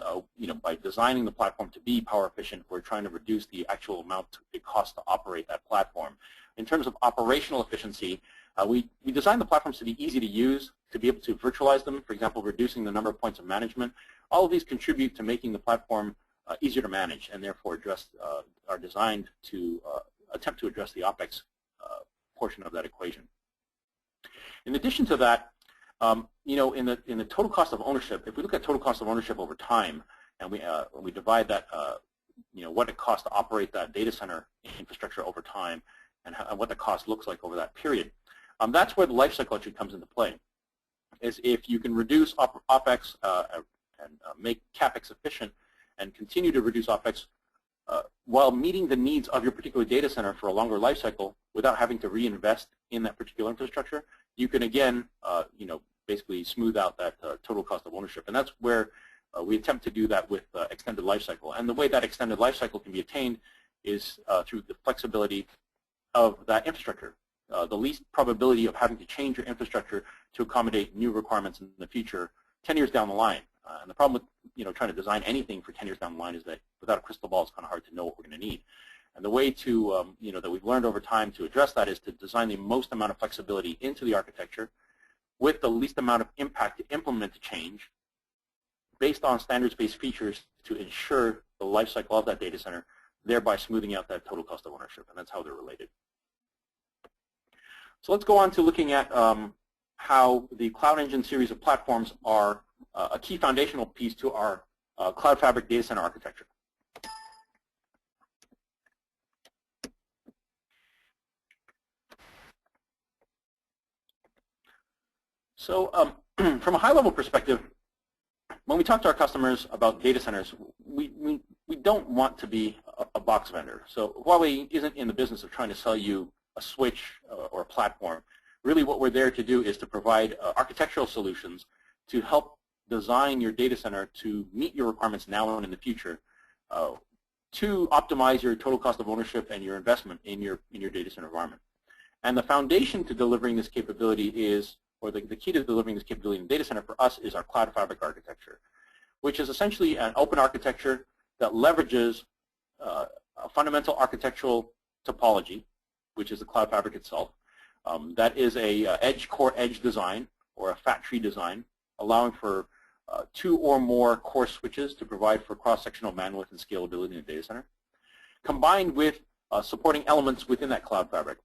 by designing the platform to be power efficient, we're trying to reduce the actual amount it costs to operate that platform. In terms of operational efficiency, we design the platforms to be easy to use, to be able to virtualize them, for example, reducing the number of points of management. All of these contribute to making the platform easier to manage, and therefore are designed to attempt to address the OpEx portion of that equation. In addition to that, in the total cost of ownership, if we look at total cost of ownership over time, and we divide that, what it costs to operate that data center infrastructure over time, and what the cost looks like over that period, that's where the life cycle actually comes into play. Is if you can reduce OpEx and make CapEx efficient, and continue to reduce OpEx while meeting the needs of your particular data center for a longer life cycle without having to reinvest in that particular infrastructure, you can again, basically smooth out that total cost of ownership. And that's where we attempt to do that with extended life cycle. And the way that extended life cycle can be attained is through the flexibility of that infrastructure. The least probability of having to change your infrastructure to accommodate new requirements in the future 10 years down the line. And the problem with trying to design anything for 10 years down the line is that without a crystal ball, it's kind of hard to know what we're going to need. And the way to that we've learned over time to address that is to design the most amount of flexibility into the architecture with the least amount of impact to implement the change based on standards-based features to ensure the life cycle of that data center, thereby smoothing out that total cost of ownership. And that's how they're related. So let's go on to looking at how the CloudEngine series of platforms are a key foundational piece to our Cloud Fabric data center architecture. So from a high-level perspective, when we talk to our customers about data centers, we don't want to be a box vendor. So Huawei isn't in the business of trying to sell you a switch or a platform. Really what we're there to do is to provide architectural solutions to help design your data center to meet your requirements now and in the future, to optimize your total cost of ownership and your investment in your data center environment. And the foundation to delivering this capability is, or the key to delivering this capability in the data center for us is our Cloud Fabric architecture, which is essentially an open architecture that leverages a fundamental architectural topology, which is the Cloud Fabric itself. That is a core edge design or a fat tree design, allowing for 2 or more core switches to provide for cross-sectional bandwidth and scalability in the data center, combined with supporting elements within that Cloud Fabric,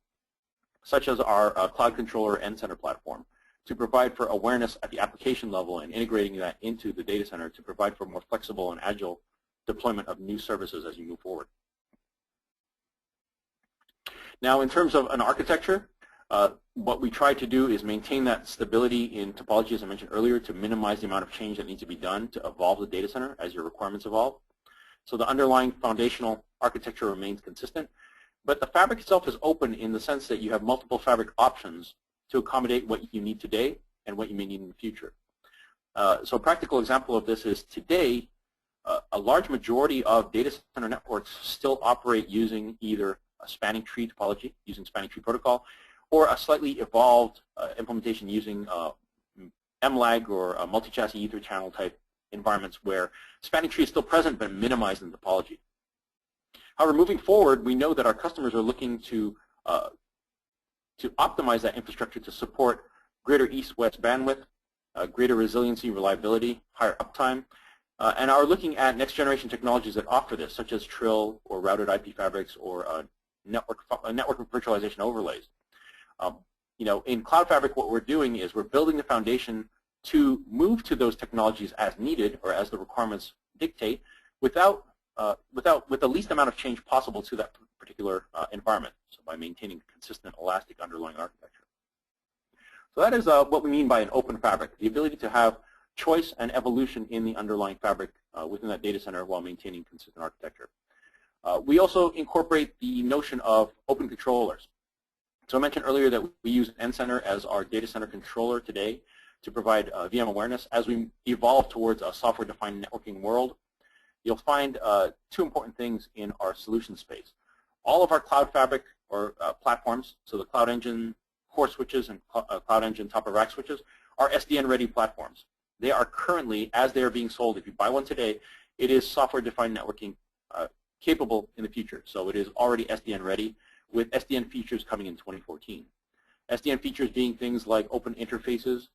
such as our Cloud Controller nCenter platform, to provide for awareness at the application level and integrating that into the data center to provide for more flexible and agile deployment of new services as you move forward. Now, in terms of an architecture, what we try to do is maintain that stability in topology, as I mentioned earlier, to minimize the amount of change that needs to be done to evolve the data center as your requirements evolve. So the underlying foundational architecture remains consistent, but the fabric itself is open in the sense that you have multiple fabric options to accommodate what you need today and what you may need in the future. So a practical example of this is today, a large majority of data center networks still operate using either a spanning tree topology, using spanning tree protocol, or a slightly evolved implementation using MLAG or multi-chassis ether channel type environments where spanning tree is still present but minimized in topology. However, moving forward, we know that our customers are looking to optimize that infrastructure to support greater east-west bandwidth, greater resiliency, reliability, higher uptime, and are looking at next-generation technologies that offer this, such as TRILL or routed IP fabrics or network virtualization overlays. In Cloud Fabric, what we're doing is we're building the foundation to move to those technologies as needed or as the requirements dictate, with the least amount of change possible to that particular environment. So by maintaining consistent, elastic underlying architecture. So that is what we mean by an open fabric: the ability to have choice and evolution in the underlying fabric within that data center while maintaining consistent architecture. We also incorporate the notion of open controllers. So I mentioned earlier that we use nCenter as our data center controller today to provide VM awareness. As we evolve towards a software-defined networking world, you'll find two important things in our solution space. All of our Cloud Fabric or platforms, so the CloudEngine core switches and CloudEngine top-of-rack switches, are SDN-ready platforms. They are currently, as they are being sold, if you buy one today, it is software-defined networking capable in the future. So it is already SDN-ready, with SDN features coming in 2014. SDN features being things like open interfaces,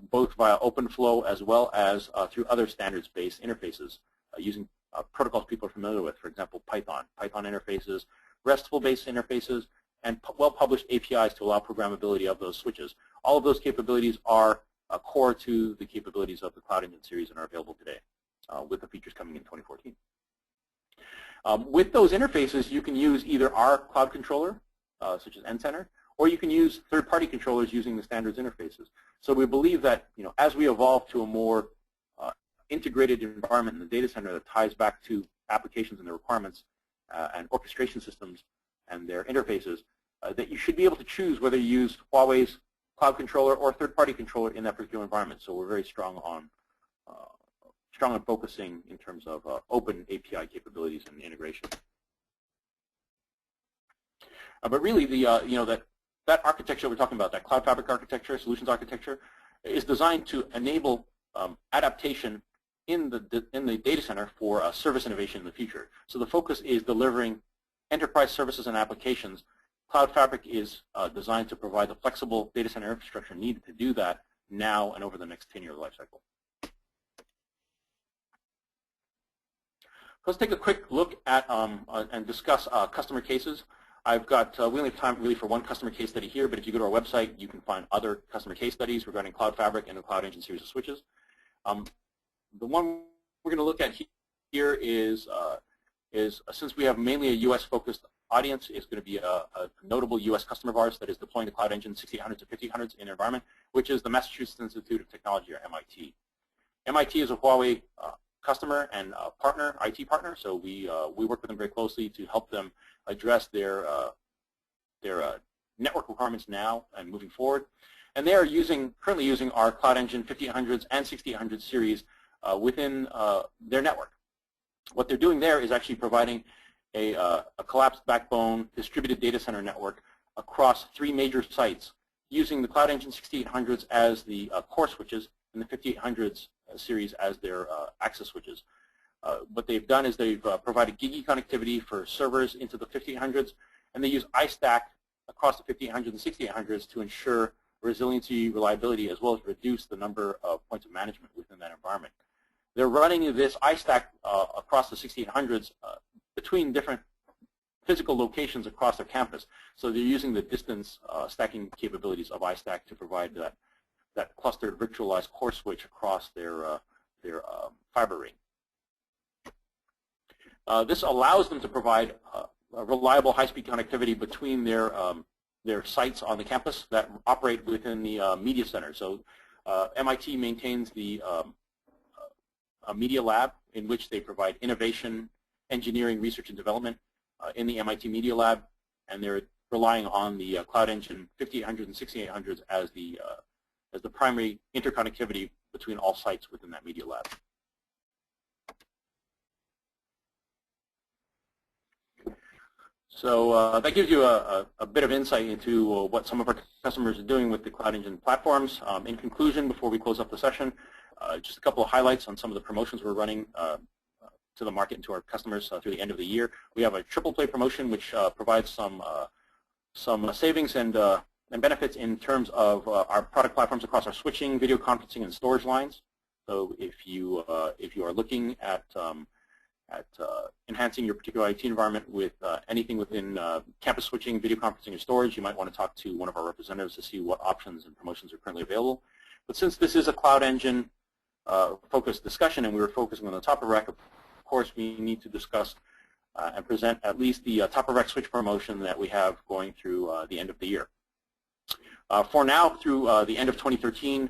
both via OpenFlow as well as through other standards-based interfaces using protocols people are familiar with, for example, Python interfaces, RESTful-based interfaces, and well-published APIs to allow programmability of those switches. All of those capabilities are core to the capabilities of the CloudEngine series and are available today with the features coming in 2014. With those interfaces, you can use either our cloud controller, such as nCenter, or you can use third-party controllers using the standards interfaces. So we believe that as we evolve to a more integrated environment in the data center that ties back to applications and their requirements and orchestration systems and their interfaces, that you should be able to choose whether you use Huawei's cloud controller or third-party controller in that particular environment. So we're very strong on focusing in terms of open API capabilities and integration. But really, that architecture we're talking about, that Cloud Fabric architecture, solutions architecture, is designed to enable adaptation in the data center for service innovation in the future. So the focus is delivering enterprise services and applications. Cloud Fabric is designed to provide the flexible data center infrastructure needed to do that now and over the next 10-year life cycle. Let's take a quick look at and discuss customer cases. I've got, we only have time really for one customer case study here, but if you go to our website, you can find other customer case studies regarding Cloud Fabric and the CloudEngine series of switches. The one we're going to look at here is since we have mainly a U.S.-focused audience, is going to be a notable U.S. customer of ours that is deploying the CloudEngine 6800s and 1500s in an environment, which is the Massachusetts Institute of Technology, or MIT. MIT is a Huawei customer and partner, IT partner, so we work with them very closely to help them address their network requirements now and moving forward. And they are currently using our CloudEngine 5800s and 6800 series within their network. What they're doing there is actually providing a collapsed backbone distributed data center network across 3 major sites using the CloudEngine 6800s as the core switches and the 5800s series as their access switches. What they've done is they've provided gigi connectivity for servers into the 5800s, and they use iStack across the 5800s and 6800s to ensure resiliency, reliability, as well as reduce the number of points of management within that environment. They're running this iStack across the 6800s between different physical locations across their campus. So they're using the distance stacking capabilities of iStack to provide that that clustered virtualized core switch across their fiber ring. This allows them to provide a reliable high-speed connectivity between their sites on the campus that operate within the media center. So MIT maintains a media lab in which they provide innovation, engineering, research, and development in the MIT Media Lab, and they're relying on the CloudEngine 5800 and 6800s as the primary interconnectivity between all sites within that media lab. So that gives you a bit of insight into what some of our customers are doing with the CloudEngine platforms. In conclusion, before we close up the session, just a couple of highlights on some of the promotions we're running to the market and to our customers through the end of the year. We have a triple play promotion which provides some savings and benefits in terms of our product platforms across our switching, video conferencing, and storage lines. So if you are looking at enhancing your particular IT environment with anything within campus switching, video conferencing, and storage, you might want to talk to one of our representatives to see what options and promotions are currently available. But since this is a CloudEngine focused discussion and we were focusing on the top of rack, of course we need to discuss and present at least the top of rack switch promotion that we have going through the end of the year. For now, through the end of 2013,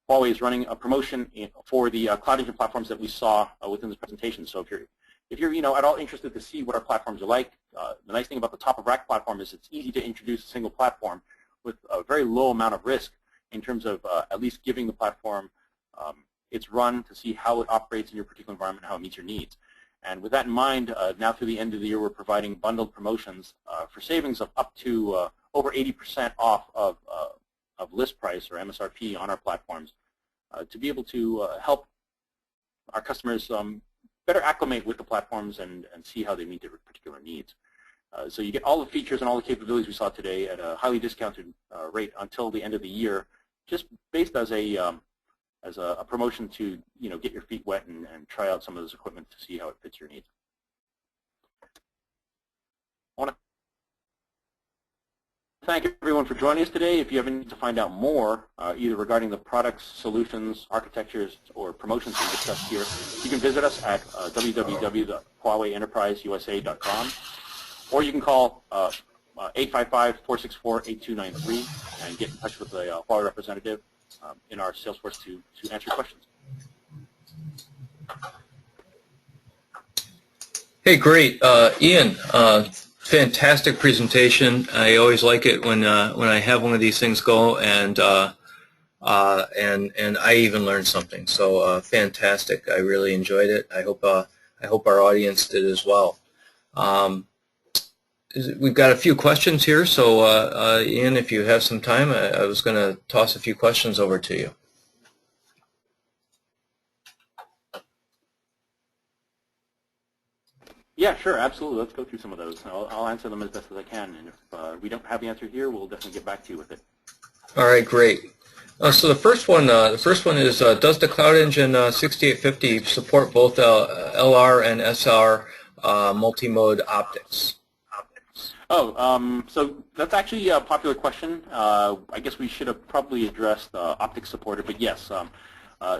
Huawei is running a promotion for the CloudEngine platforms that we saw within this presentation. So if you're at all interested to see what our platforms are like, the nice thing about the top of rack platform is it's easy to introduce a single platform with a very low amount of risk in terms of at least giving the platform its run to see how it operates in your particular environment, how it meets your needs. And with that in mind, now through the end of the year, we're providing bundled promotions for savings of up to over 80% off of list price or MSRP on our platforms to be able to help our customers better acclimate with the platforms and see how they meet their particular needs. So you get all the features and all the capabilities we saw today at a highly discounted rate until the end of the year, just based as a promotion to get your feet wet and try out some of this equipment to see how it fits your needs. I want to thank everyone for joining us today. If you ever need to find out more, either regarding the products, solutions, architectures, or promotions we discussed here, you can visit us at www.huaweienterpriseusa.com, or you can call 855-464-8293 and get in touch with a Huawei representative in our sales force to answer your questions. Hey, great. Ian, fantastic presentation. I always like it when I have one of these things go, and I even learned something. So fantastic. I really enjoyed it. I hope our audience did as well. We've got a few questions here, so Ian, if you have some time, I was going to toss a few questions over to you. Yeah, sure, absolutely. Let's go through some of those. I'll answer them as best as I can, and if we don't have the answer here, we'll definitely get back to you with it. All right, great. So the first one is, does the CloudEngine 6850 support both LR and SR multi-mode optics? Oh, so that's actually a popular question. I guess we should have probably addressed optics supported, but yes.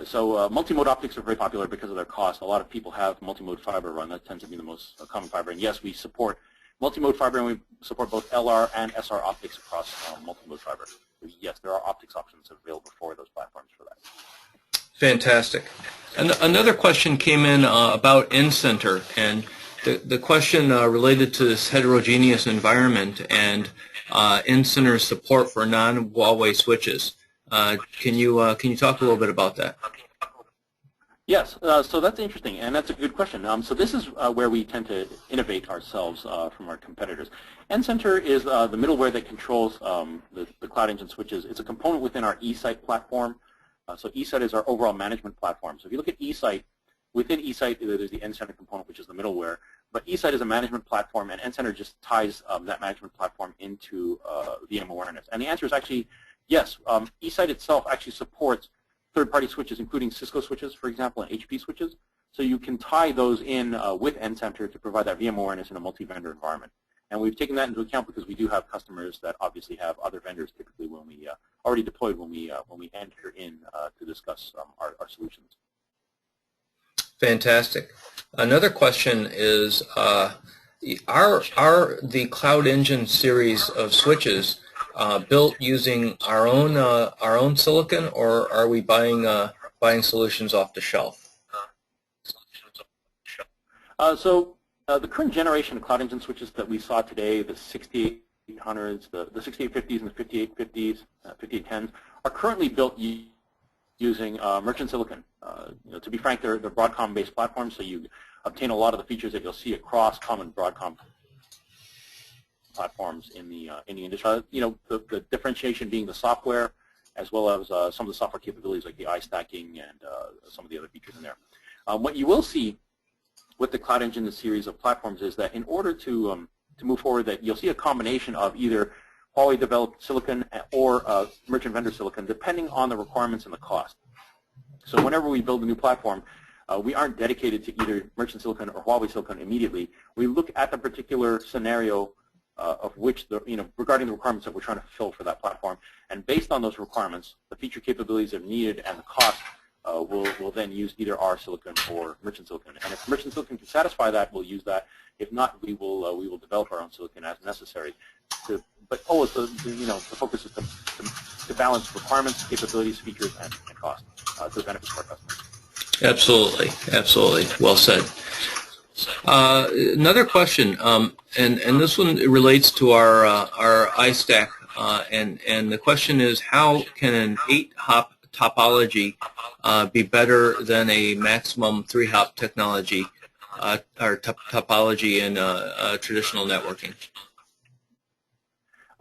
So multi-mode optics are very popular because of their cost. A lot of people have multi-mode fiber run. That tends to be the most common fiber. And yes, we support multi-mode fiber, and we support both LR and SR optics across multi-mode fiber. So yes, there are optics options available for those platforms for that. Fantastic. And another question came in about nCenter, and the question related to this heterogeneous environment and nCenter's support for non-Huawei switches. Can you talk a little bit about that? Yes, so that's interesting, and that's a good question. So this is where we tend to innovate ourselves from our competitors. nCenter is the middleware that controls the CloudEngine switches. It's a component within our eSite platform. So eSite is our overall management platform. So if you look at eSite, within eSite there's the nCenter component, which is the middleware. But eSite is a management platform, and nCenter just ties that management platform into VM awareness. And the answer is actually yes. eSite itself actually supports third-party switches, including Cisco switches, for example, and HP switches. So you can tie those in with nCenter to provide that VM awareness in a multi-vendor environment. And we've taken that into account because we do have customers that obviously have other vendors typically when we already deployed when we enter in to discuss our solutions. Fantastic. Another question is, are the CloudEngine series of switches built using our own silicon, or are we buying solutions off the shelf? The current generation of CloudEngine switches that we saw today, the 6800s, the 6850s, and the 5850s, 5810s, are currently built using merchant silicon. To be frank, they're Broadcom-based platforms, so you obtain a lot of the features that you'll see across common Broadcom platforms in the industry. The differentiation being the software, as well as some of the software capabilities like the iStacking and some of the other features in there. What you will see with the CloudEngine series of platforms is that in order to move forward, that you'll see a combination of either Huawei developed silicon or merchant vendor silicon, depending on the requirements and the cost. So whenever we build a new platform, we aren't dedicated to either merchant silicon or Huawei silicon immediately. We look at the particular scenario of which regarding the requirements that we're trying to fulfill for that platform, and based on those requirements, the feature capabilities that are needed and the cost, we'll then use either our silicon or merchant silicon. And if merchant silicon can satisfy that, we'll use that. If not, we will develop our own silicon as necessary. But always, the focus is to balance requirements, capabilities, features, and cost to the benefit of our customers. Absolutely, absolutely. Well said. Another question, and this one relates to our iStack, and the question is, how can an 8-hop topology be better than a maximum 3-hop technology or topology in traditional networking?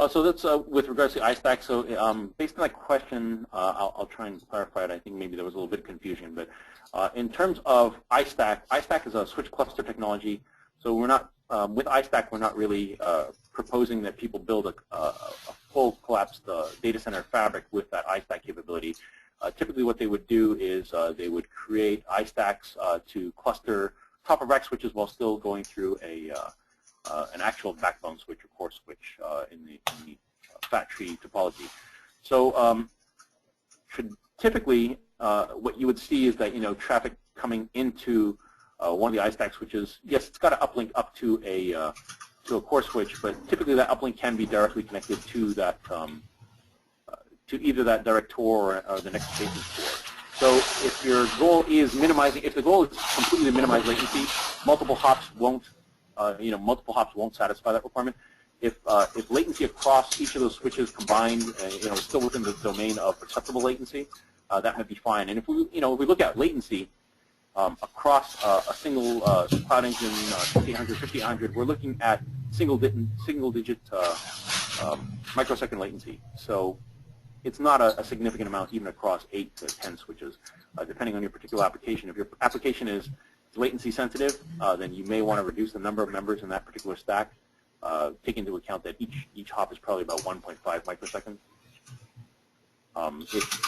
So that's with regards to iStack. So based on that question, I'll try and clarify it. I think maybe there was a little bit of confusion, but in terms of iStack is a switch cluster technology. So we're not with iStack, we're not really proposing that people build a full collapsed data center fabric with that iStack capability. Typically, what they would do is they would create iStacks to cluster top-of-rack switches while still going through an actual backbone switch or core switch in the fat tree topology. So typically, what you would see is that traffic coming into one of the iStack switches, yes, it's got an uplink up to a core switch, but typically that uplink can be directly connected to that to either that direct TOR or the next adjacent TOR. So if your goal is minimizing, if the goal is completely to minimize latency, multiple hops won't satisfy that requirement. If latency across each of those switches combined, is still within the domain of acceptable latency, that might be fine. And if we look at latency across a single CloudEngine 5800, 5800, we're looking at single-digit microsecond latency. So it's not a significant amount even across 8 to 10 switches, depending on your particular application. If your application is latency sensitive, then you may want to reduce the number of members in that particular stack. Take into account that each hop is probably about 1.5 microseconds.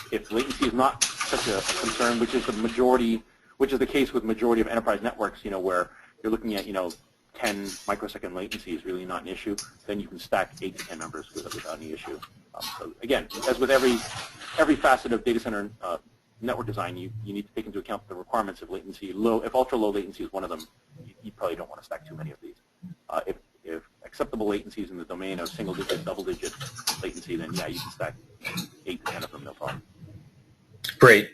If latency is not such a concern, which is the case with majority of enterprise networks, where you're looking at 10 microsecond latency is really not an issue, then you can stack 8 to 10 members without any issue. So again, as with every facet of data center network design, you need to take into account the requirements of latency. If ultra low latency is one of them, you probably don't want to stack too many of these. If acceptable latency is in the domain of single-digit, double-digit latency, then yeah, you can stack 8 to 10 of them, no problem. Great.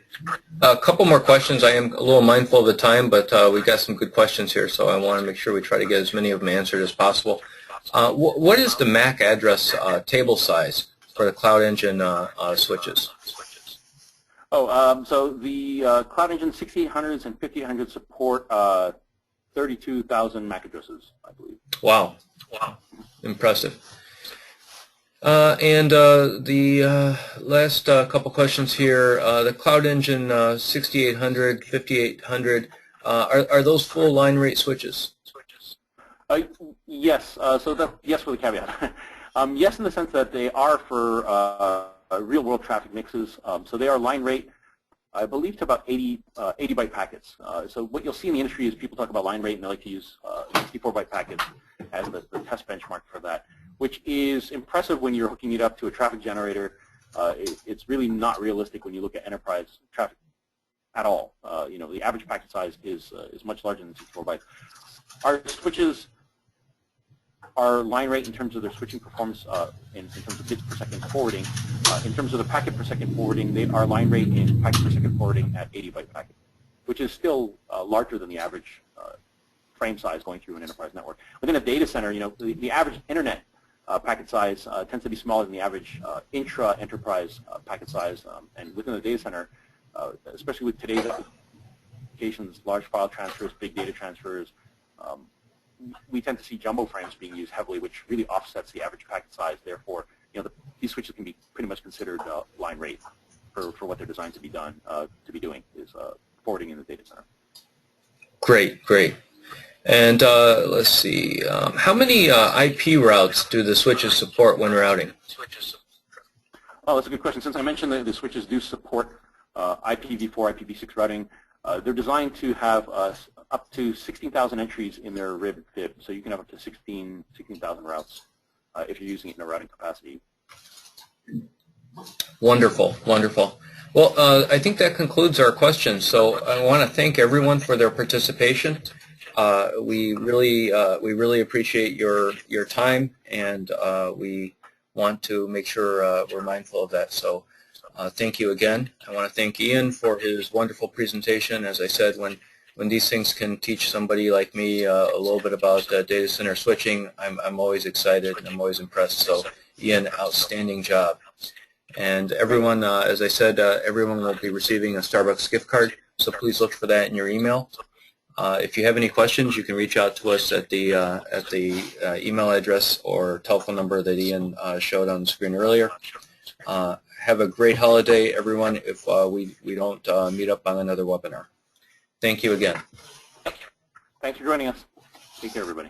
A couple more questions. I am a little mindful of the time, but we've got some good questions here, so I want to make sure we try to get as many of them answered as possible. What is the MAC address table size for the CloudEngine switches? So the CloudEngine 6800s and 5800s support 32,000 MAC addresses, I believe. Wow. Impressive. And the last couple questions here, the CloudEngine 6800, 5800, are those full line rate switches? Yes. Yes with a caveat. Yes, in the sense that they are for real-world traffic mixes. So they are line rate, I believe, to about 80 byte packets. So what you'll see in the industry is people talk about line rate and they like to use 64 byte packets. as the test benchmark for that, which is impressive when you're hooking it up to a traffic generator. It's really not realistic when you look at enterprise traffic at all. The average packet size is much larger than 64 bytes. Our switches are line rate in terms of their switching performance in terms of bits per second forwarding. In terms of the packet per second forwarding, they are line rate in packet per second forwarding at 80 byte packet, which is still larger than the average frame size going through an enterprise network. Within a data center, the average internet packet size tends to be smaller than the average intra-enterprise packet size, and within the data center, especially with today's applications, large file transfers, big data transfers, we tend to see jumbo frames being used heavily, which really offsets the average packet size. Therefore, these switches can be pretty much considered line rate for what they're designed to be doing is forwarding in the data center. Great, great. And let's see, how many IP routes do the switches support when routing? Oh, that's a good question. Since I mentioned that the switches do support IPv4, IPv6 routing, they're designed to have up to 16,000 entries in their RIB FIB, so you can have up to 16,000 routes if you're using it in a routing capacity. Wonderful, wonderful. Well, I think that concludes our questions. So I want to thank everyone for their participation. We really appreciate your time, and we want to make sure we're mindful of that. So thank you again. I want to thank Ian for his wonderful presentation. As I said, when these things can teach somebody like me a little bit about data center switching, I'm always excited and I'm always impressed. So Ian, outstanding job. And everyone, as I said, everyone will be receiving a Starbucks gift card, so please look for that in your email. If you have any questions, you can reach out to us at the email address or telephone number that Ian showed on the screen earlier. Have a great holiday, everyone, if we don't meet up on another webinar. Thank you again. Thanks for joining us. Take care, everybody.